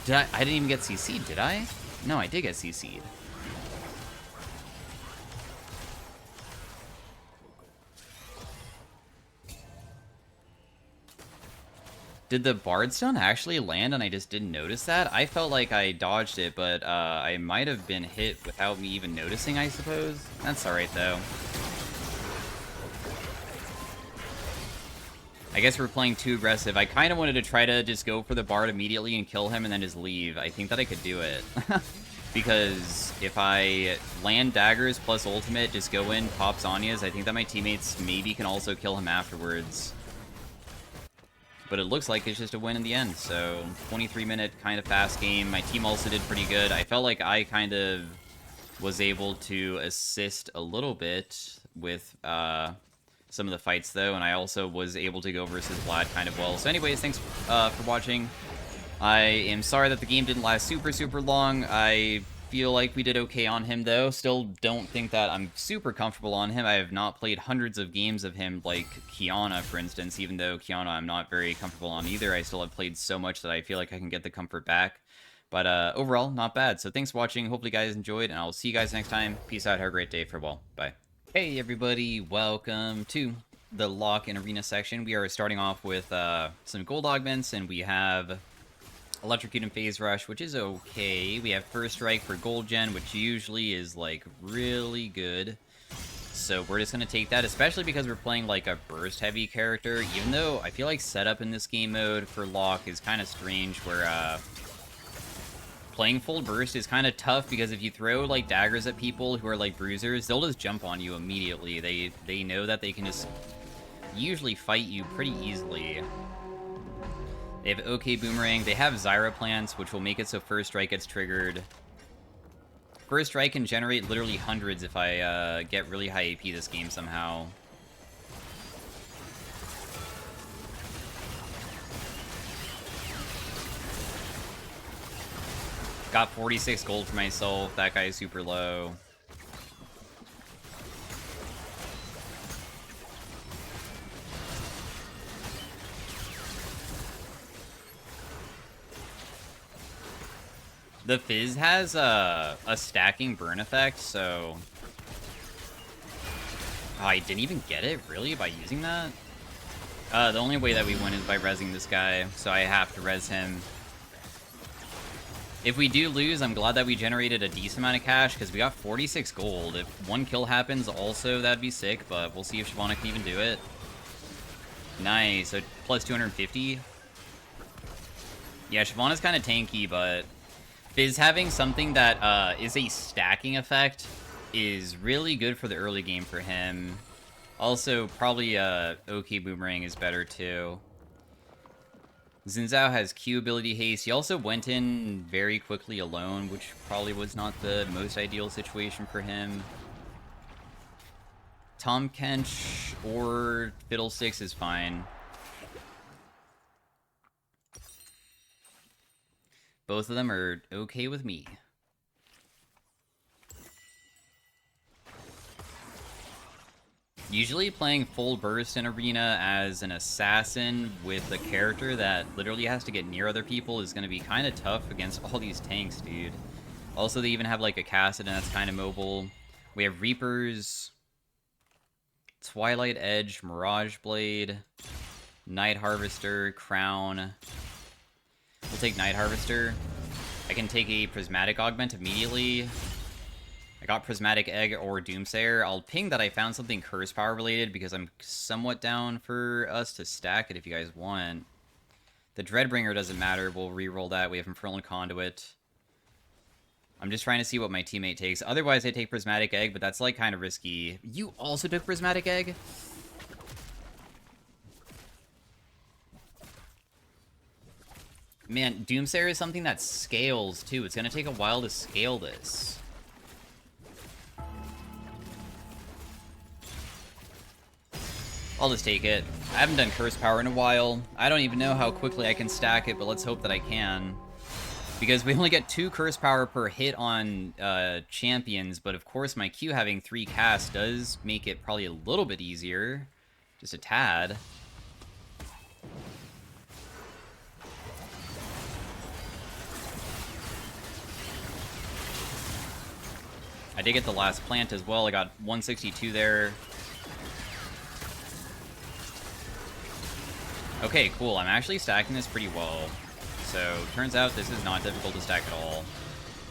I didn't even get CC'd, did I? No, I did get CC'd. Did the Bardstone actually land and I just didn't notice that? I felt like I dodged it, but I might have been hit without me even noticing, I suppose. That's alright, though. I guess we're playing too aggressive. I kind of wanted to try to just go for the Bard immediately and kill him and then just leave. I think that I could do it. Because if I land daggers plus ultimate, just go in, pop Zhonya's, I think that my teammates maybe can also kill him afterwards. But it looks like it's just a win in the end, so 23-minute kind of fast game. My team also did pretty good. I felt like I kind of was able to assist a little bit with some of the fights, though, and I also was able to go versus Vlad kind of well. So anyways, thanks for watching. I am sorry that the game didn't last super long. I feel like we did okay on him, though. Still don't think that I'm super comfortable on him. I have not played hundreds of games of him, like Qiyana, for instance. Even though Qiyana I'm not very comfortable on either, I still have played so much that I feel like I can get the comfort back. But overall, not bad. So thanks for watching. Hopefully you guys enjoyed, and I'll see you guys next time. Peace out. Have a great day. Farewell. Bye. Hey, everybody. Welcome to the Locke and Arena section. We are starting off with some gold augments, and we have Electrocute and Phase Rush, which is okay. We have First Strike for gold gen, which usually is, like, really good. So we're just going to take that, especially because we're playing, like, a burst-heavy character, even though I feel like setup in this game mode for Locke is kind of strange, where, playing full burst is kind of tough, because if you throw, like, daggers at people who are, like, bruisers, they'll just jump on you immediately. They know that they can just usually fight you pretty easily. They have OK Boomerang. They have Zyra plants, which will make it so First Strike gets triggered. First Strike can generate literally hundreds if I get really high AP this game somehow. Got 46 gold for myself. That guy is super low. The Fizz has a stacking burn effect, so... Oh, I didn't even get it, really, by using that? The only way that we win is by rezzing this guy, so I have to res him. If we do lose, I'm glad that we generated a decent amount of cash, because we got 46 gold. If one kill happens also, that'd be sick, but we'll see if Shyvana can even do it. Nice, so plus 250. Yeah, Shyvana's kind of tanky, but... Fizz having something that is a stacking effect is really good for the early game for him. Also, probably OK Boomerang is better too. Xin Zhao has Q ability haste. He also went in very quickly alone, which probably was not the most ideal situation for him. Tahm Kench or Fiddlesticks is fine. Both of them are okay with me. Usually playing full burst in Arena as an assassin with a character that literally has to get near other people is going to be kind of tough against all these tanks, dude. Also, they even have like a Cassidon that's kind of mobile. We have Reapers, Twilight Edge, Mirage Blade, Night Harvester, Crown. We'll take Night Harvester. I can take a Prismatic Augment immediately. I got Prismatic Egg or Doomsayer. I'll ping that I found something Curse Power related, because I'm somewhat down for us to stack it if you guys want. The Dreadbringer doesn't matter. We'll reroll that. We have Infernal Conduit. I'm just trying to see what my teammate takes. Otherwise, I take Prismatic Egg, but that's like kind of risky. You also took Prismatic Egg? Man, Doomsayer is something that scales, too. It's going to take a while to scale this. I'll just take it. I haven't done Curse Power in a while. I don't even know how quickly I can stack it, but let's hope that I can. Because we only get 2 Curse Power per hit on champions, but of course my Q having 3 casts does make it probably a little bit easier. Just a tad. I did get the last plant as well. I got 162 there. Okay, cool. I'm actually stacking this pretty well. So, turns out this is not difficult to stack at all.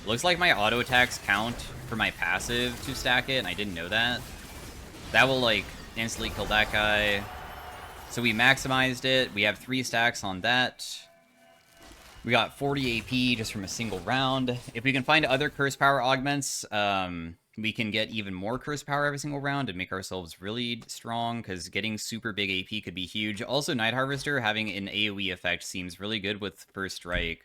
Looks like my auto attacks count for my passive to stack it, and I didn't know that. That will, like, instantly kill that guy. So we maximized it. We have 3 stacks on that. We got 40 AP just from a single round. If we can find other Curse Power augments, we can get even more Curse Power every single round and make ourselves really strong, because getting super big AP could be huge. Also, Night Harvester having an AoE effect seems really good with First Strike.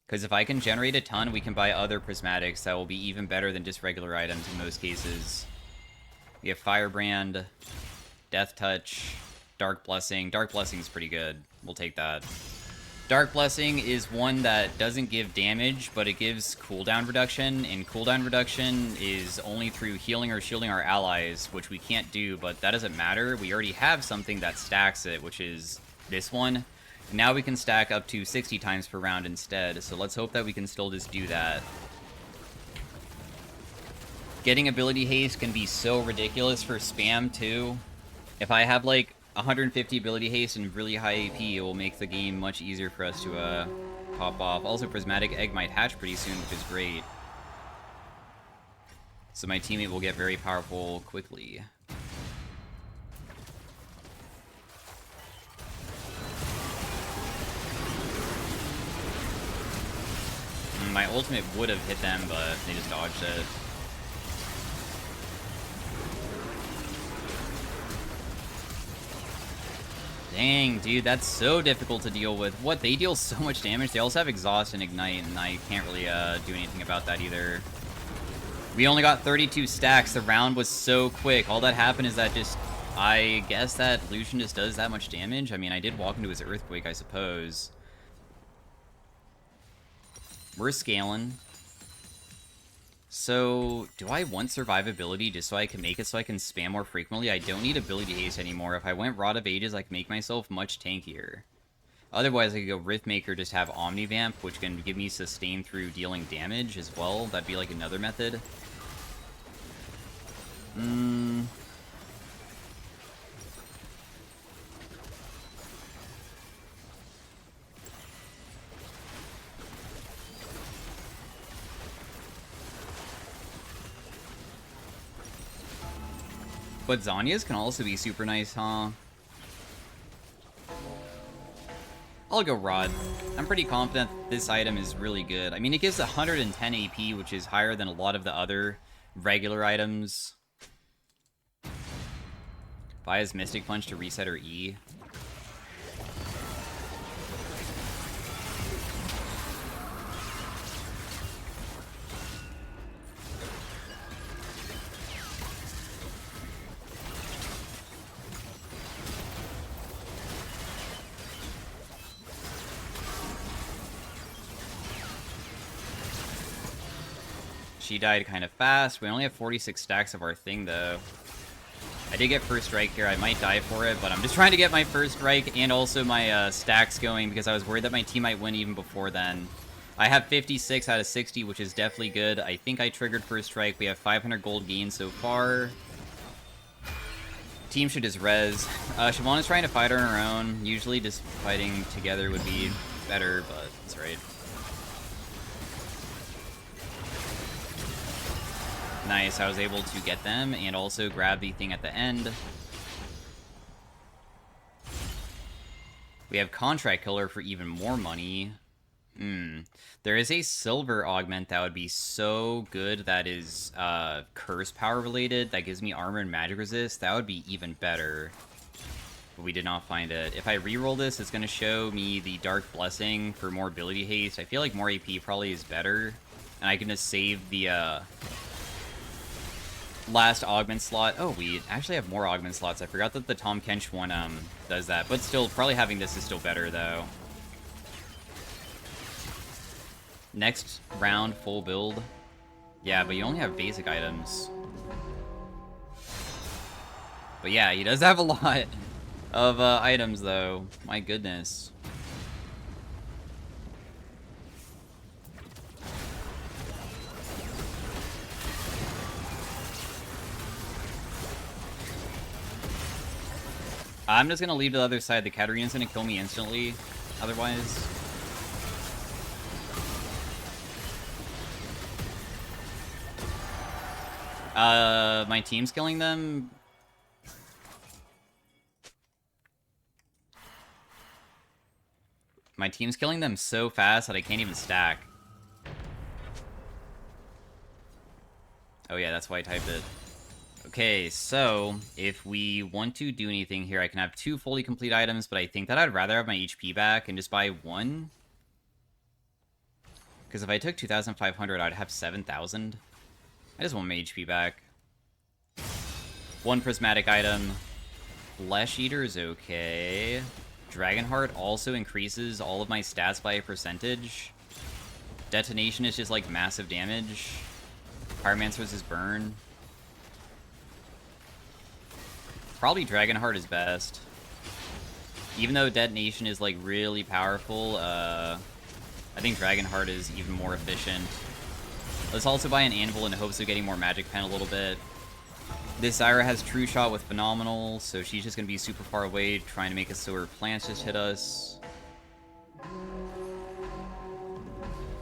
Because if I can generate a ton, we can buy other Prismatics that will be even better than just regular items in most cases. We have Firebrand, Death Touch, Dark Blessing. Dark Blessing is pretty good. We'll take that. Dark Blessing is one that doesn't give damage, but it gives cooldown reduction, and cooldown reduction is only through healing or shielding our allies, which we can't do, but that doesn't matter. We already have something that stacks it, which is this one. Now we can stack up to 60 times per round instead, so let's hope that we can still just do that. Getting ability haste can be so ridiculous for spam, too. If I have, like, 150 ability haste and really high AP, it will make the game much easier for us to, pop off. Also, Prismatic Egg might hatch pretty soon, which is great. So my teammate will get very powerful quickly. My ultimate would have hit them, but they just dodged it. Dang, dude, that's so difficult to deal with. What, they deal so much damage? They also have Exhaust and Ignite, and I can't really do anything about that either. We only got 32 stacks. The round was so quick. All that happened is that just... I guess that Lucian just does that much damage. I mean, I did walk into his Earthquake, I suppose. We're scaling. So, do I want survivability just so I can make it so I can spam more frequently? I don't need ability haste anymore. If I went Rod of Ages, I can make myself much tankier. Otherwise, I could go Riftmaker, just have Omnivamp, which can give me sustain through dealing damage as well. That'd be like another method. But Zanya's can also be super nice, huh? I'll go Rod. I'm pretty confident this item is really good. I mean, it gives 110 AP, which is higher than a lot of the other regular items. Buy his Mystic Punch to reset her E. She died kind of fast. We only have 46 stacks of our thing, though. I did get first strike here. I might die for it, but I'm just trying to get my first strike and also my stacks going because I was worried that my team might win even before then. I have 56 out of 60, which is definitely good. I think I triggered first strike. We have 500 gold gain so far. Team should just res. Siobhan is trying to fight on her own. Usually just fighting together would be better, but that's right. Nice, I was able to get them and also grab the thing at the end. We have Contract Killer for even more money. There is a silver augment that would be so good that is curse power related. That gives me armor and magic resist. That would be even better. But we did not find it. If I reroll this, it's going to show me the Dark Blessing for more ability haste. I feel like more AP probably is better. And I can just save the... last augment slot. Oh, we actually have more augment slots. I forgot that the Tom Kench one does that. But still, probably having this is still better, though. Next round, full build. Yeah, but you only have basic items. But yeah, he does have a lot of items, though. My goodness. I'm just gonna leave to the other side. The Katarina's gonna kill me instantly, otherwise. My team's killing them. My team's killing them so fast that I can't even stack. Oh yeah, that's why I typed it. Okay, so if we want to do anything here, I can have 2 fully complete items, but I think that I'd rather have my HP back and just buy 1. Because if I took 2,500, I'd have 7,000. I just want my HP back. 1 prismatic item. Flesh Eater is okay. Dragonheart also increases all of my stats by a percentage. Detonation is just like massive damage. Pyromancer's is burn. Probably Dragonheart is best. Even though Detonation is like really powerful, I think Dragonheart is even more efficient. Let's also buy an Anvil in hopes of getting more magic pen a little bit. This Zyra has True Shot with Phenomenal, so she's just going to be super far away, trying to make it so her plants just hit us.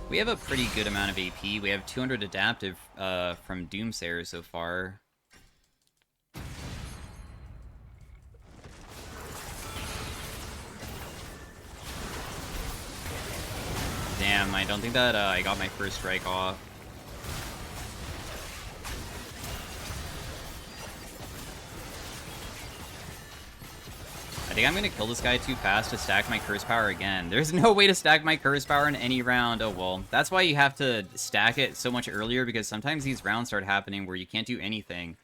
We have a pretty good amount of AP. We have 200 Adaptive from Doomsayer so far. Damn, I don't think that I got my first strike off. I think I'm gonna kill this guy too fast to stack my curse power again. There's no way to stack my curse power in any round. Oh well, that's why you have to stack it so much earlier, because sometimes these rounds start happening where you can't do anything.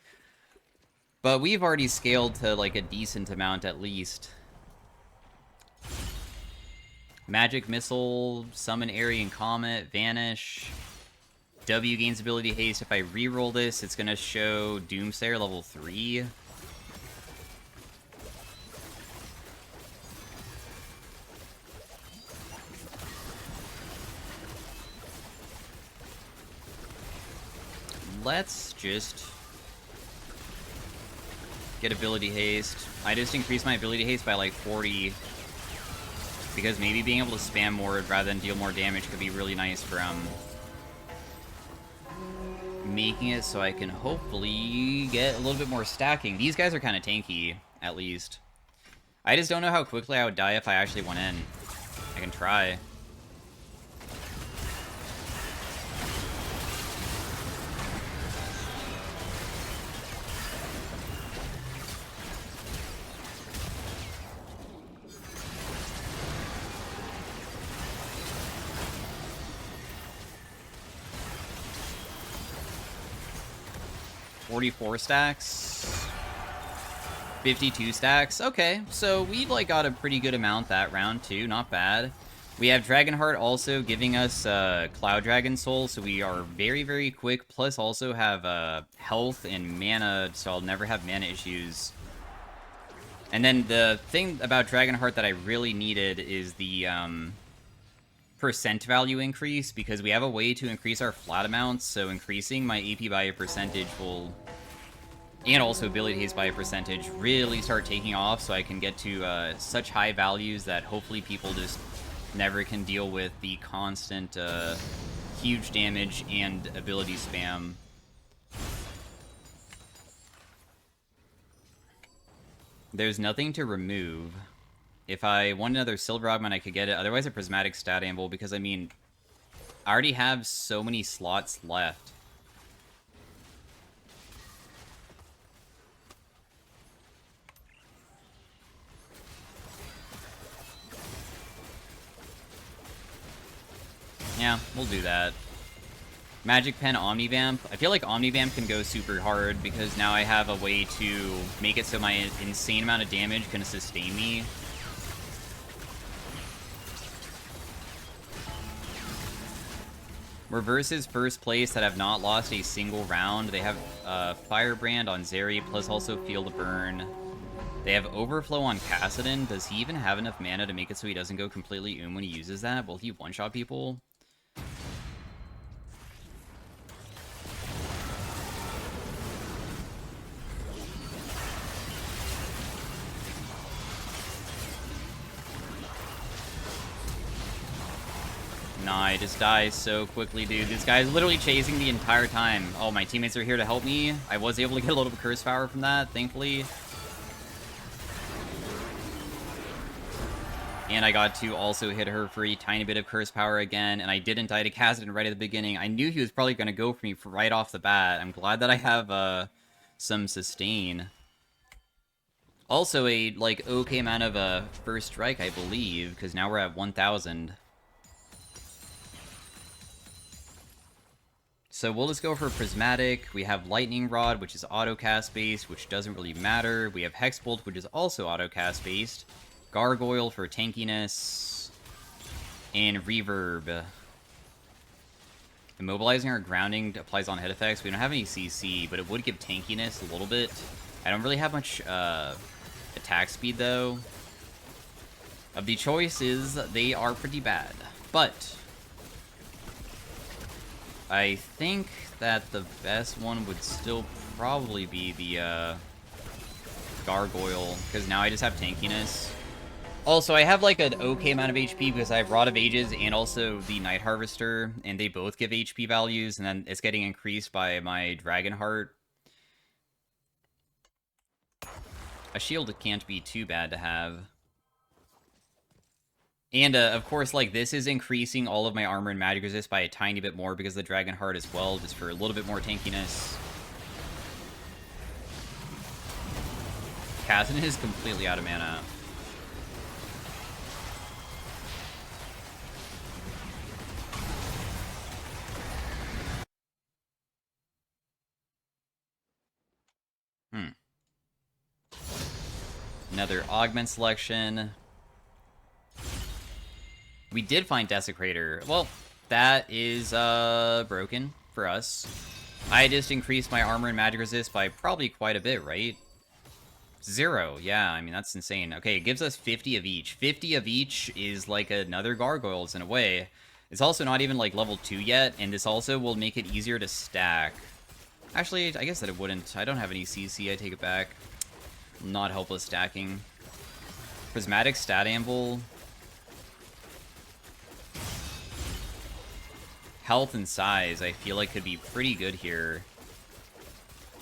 But we've already scaled to like a decent amount at least. Magic Missile, Summon Aryan Comet, Vanish. W gains ability haste. If I reroll this, it's gonna show Doomsayer level 3. Let's just get ability haste. I just increased my ability haste by like 40. Because maybe being able to spam more rather than deal more damage could be really nice for making it so I can hopefully get a little bit more stacking. These guys are kind of tanky, at least. I just don't know how quickly I would die if I actually went in. I can try. $44 stacks. 52 stacks. Okay, so we like got a pretty good amount that round too. Not bad. We have Dragonheart also giving us Cloud Dragon Soul, so we are very, very quick. Plus also have health and mana, so I'll never have mana issues. And then the thing about Dragonheart that I really needed is the percent value increase, because we have a way to increase our flat amounts, so increasing my AP by a percentage will, and also ability haste by a percentage, really start taking off, so I can get to such high values that hopefully people just never can deal with the constant huge damage and ability spam. There's nothing to remove. If I want another Silver Augment, I could get it. Otherwise, a Prismatic Stat Amble, because, I mean, I already have so many slots left. Yeah, we'll do that. Magic Pen Omnivamp. I feel like Omnivamp can go super hard, because now I have a way to make it so my insane amount of damage can sustain me. Reverse is first place that have not lost a single round. They have Firebrand on Zeri, plus also Field of Burn. They have Overflow on Kassadin. Does he even have enough mana to make it so he doesn't go completely when he uses that? Will he one-shot people? Nah, I just die so quickly, dude. This guy's literally chasing the entire time. Oh, my teammates are here to help me. I was able to get a little bit of curse power from that, thankfully. And I got to also hit her for a tiny bit of curse power again, and I didn't die to Kassadin right at the beginning. I knew he was probably going to go for me right off the bat. I'm glad that I have some sustain. Also a, like, okay amount of first strike, I believe, because now we're at 1,000. So we'll just go for Prismatic. We have Lightning Rod, which is auto-cast based, which doesn't really matter. We have Hexbolt, which is also auto-cast based. Gargoyle for tankiness. And Reverb. Immobilizing or grounding applies on hit effects. We don't have any CC, but it would give tankiness a little bit. I don't really have much attack speed, though. Of the choices, they are pretty bad. But I think that the best one would still probably be the Gargoyle, because now I just have tankiness. Also, I have like an okay amount of HP because I have Rod of Ages and also the Night Harvester, and they both give HP values, and then it's getting increased by my Dragon Heart. A shield can't be too bad to have. And, of course, like, this is increasing all of my armor and magic resist by a tiny bit more because of the Dragon Heart as well, just for a little bit more tankiness. Kassadin is completely out of mana. Another augment selection. We did find Desecrator. Well, that is broken for us. I just increased my armor and magic resist by probably quite a bit, right? 0. Yeah, I mean, that's insane. Okay, it gives us 50 of each. 50 of each is like another Gargoyles in a way. It's also not even like level 2 yet, and this also will make it easier to stack. Actually, I guess that it wouldn't. I don't have any CC, I take it back. Not helpless stacking. Prismatic Stat Anvil. Health and size, I feel like could be pretty good here.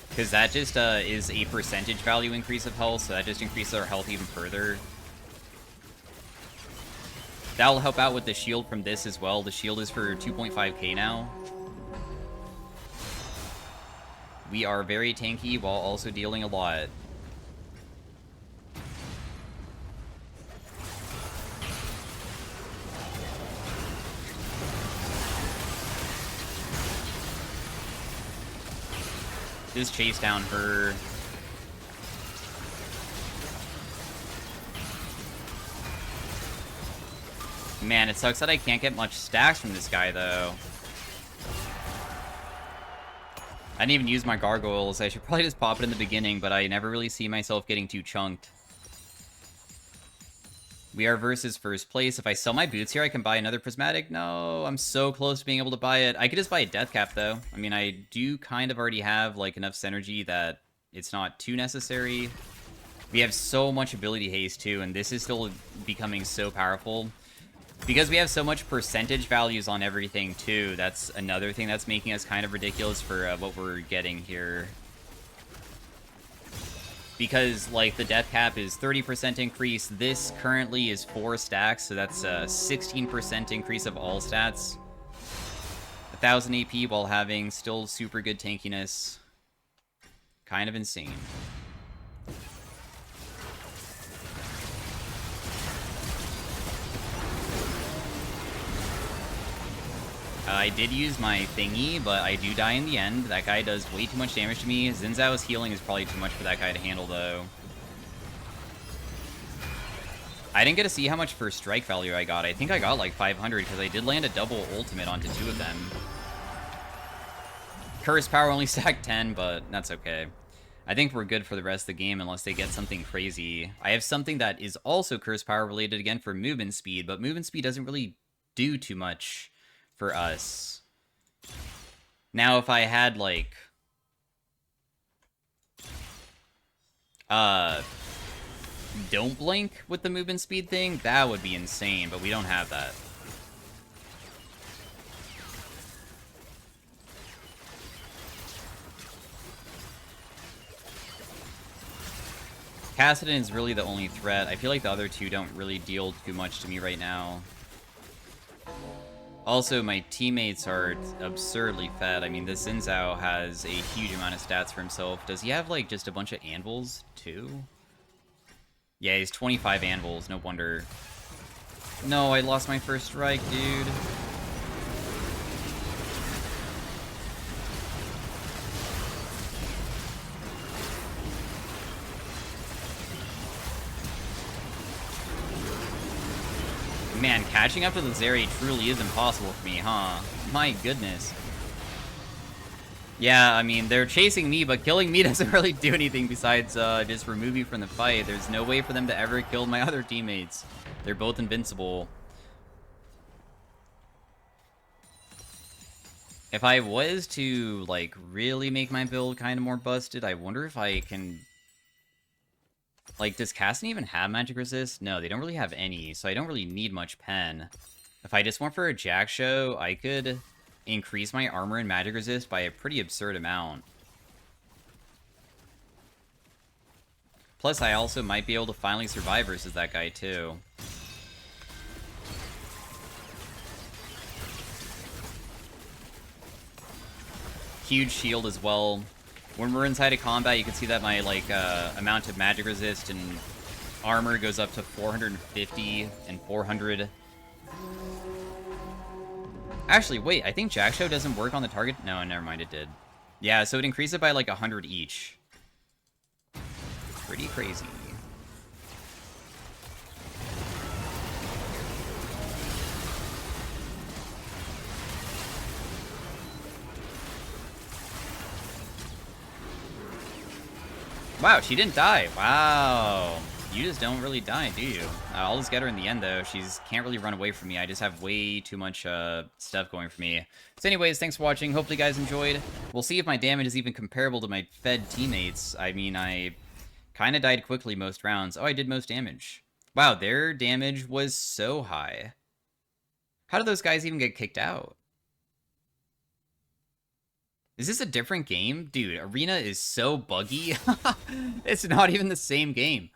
Because that just is a percentage value increase of health, so that just increases our health even further. That'll help out with the shield from this as well. The shield is for 2.5k now. We are very tanky while also dealing a lot. Just chase down her. Man, it sucks that I can't get much stacks from this guy, though. I didn't even use my Gargoyles. I should probably just pop it in the beginning, but I never really see myself getting too chunked. We are versus first place. If I sell my boots here, I can buy another Prismatic. No, I'm so close to being able to buy it. I could just buy a Death Cap, though. I mean, I do kind of already have, like, enough synergy that it's not too necessary. We have so much ability haste, too, and this is still becoming so powerful. Because we have so much percentage values on everything, too, that's another thing that's making us kind of ridiculous for what we're getting here. Because, like, the death cap is 30% increase. This currently is 4 stacks, so that's a 16% increase of all stats. 1000 AP while having still super good tankiness. Kind of insane. I did use my thingy, but I do die in the end. That guy does way too much damage to me. Xin Zhao's healing is probably too much for that guy to handle, though. I didn't get to see how much first strike value I got. I think I got like 500, because I did land a double ultimate onto 2 of them. Curse power only stacked 10, but that's okay. I think we're good for the rest of the game unless they get something crazy. I have something that is also curse power related again for movement speed, but movement speed doesn't really do too much for us. Now, if I had, like, don't blink with the movement speed thing, that would be insane, but we don't have that. Kassadin is really the only threat. I feel like the other two don't really deal too much to me right now. Also, my teammates are absurdly fed. I mean, this Xin Zhao has a huge amount of stats for himself. Does he have, like, just a bunch of anvils, too? Yeah, he's 25 anvils. No wonder. No, I lost my first strike, dude. Man, catching up to the Zeri truly is impossible for me, huh? My goodness. Yeah, I mean, they're chasing me, but killing me doesn't really do anything besides just remove you from the fight. There's no way for them to ever kill my other teammates. They're both invincible. If I was to, like, really make my build kind of more busted, I wonder if I can... Like, does Casson even have magic resist? No, they don't really have any, so I don't really need much pen. If I just went for a Jack Show, I could increase my armor and magic resist by a pretty absurd amount. Plus, I also might be able to finally survive versus that guy, too. Huge shield as well. When we're inside of combat, you can see that my, like, amount of magic resist and armor goes up to 450 and 400. Actually, wait, I think Jack Show doesn't work on the target. No, never mind, it did. Yeah, so it increased it by, like, 100 each. Pretty crazy. Wow, she didn't die. Wow. You just don't really die, do you? I'll just get her in the end, though. She's can't really run away from me. I just have way too much stuff going for me. So anyways, thanks for watching. Hopefully you guys enjoyed. We'll see if my damage is even comparable to my fed teammates. I mean, I kind of died quickly most rounds. Oh, I did most damage. Wow, their damage was so high. How did those guys even get kicked out? Is this a different game? Dude, Arena is so buggy. It's not even the same game.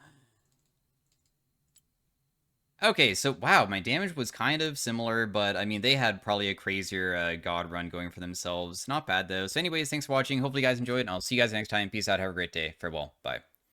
Okay, so wow, my damage was kind of similar, but I mean, they had probably a crazier God run going for themselves. Not bad, though. So anyways, thanks for watching. Hopefully you guys enjoyed, and I'll see you guys next time. Peace out. Have a great day. Farewell. Bye.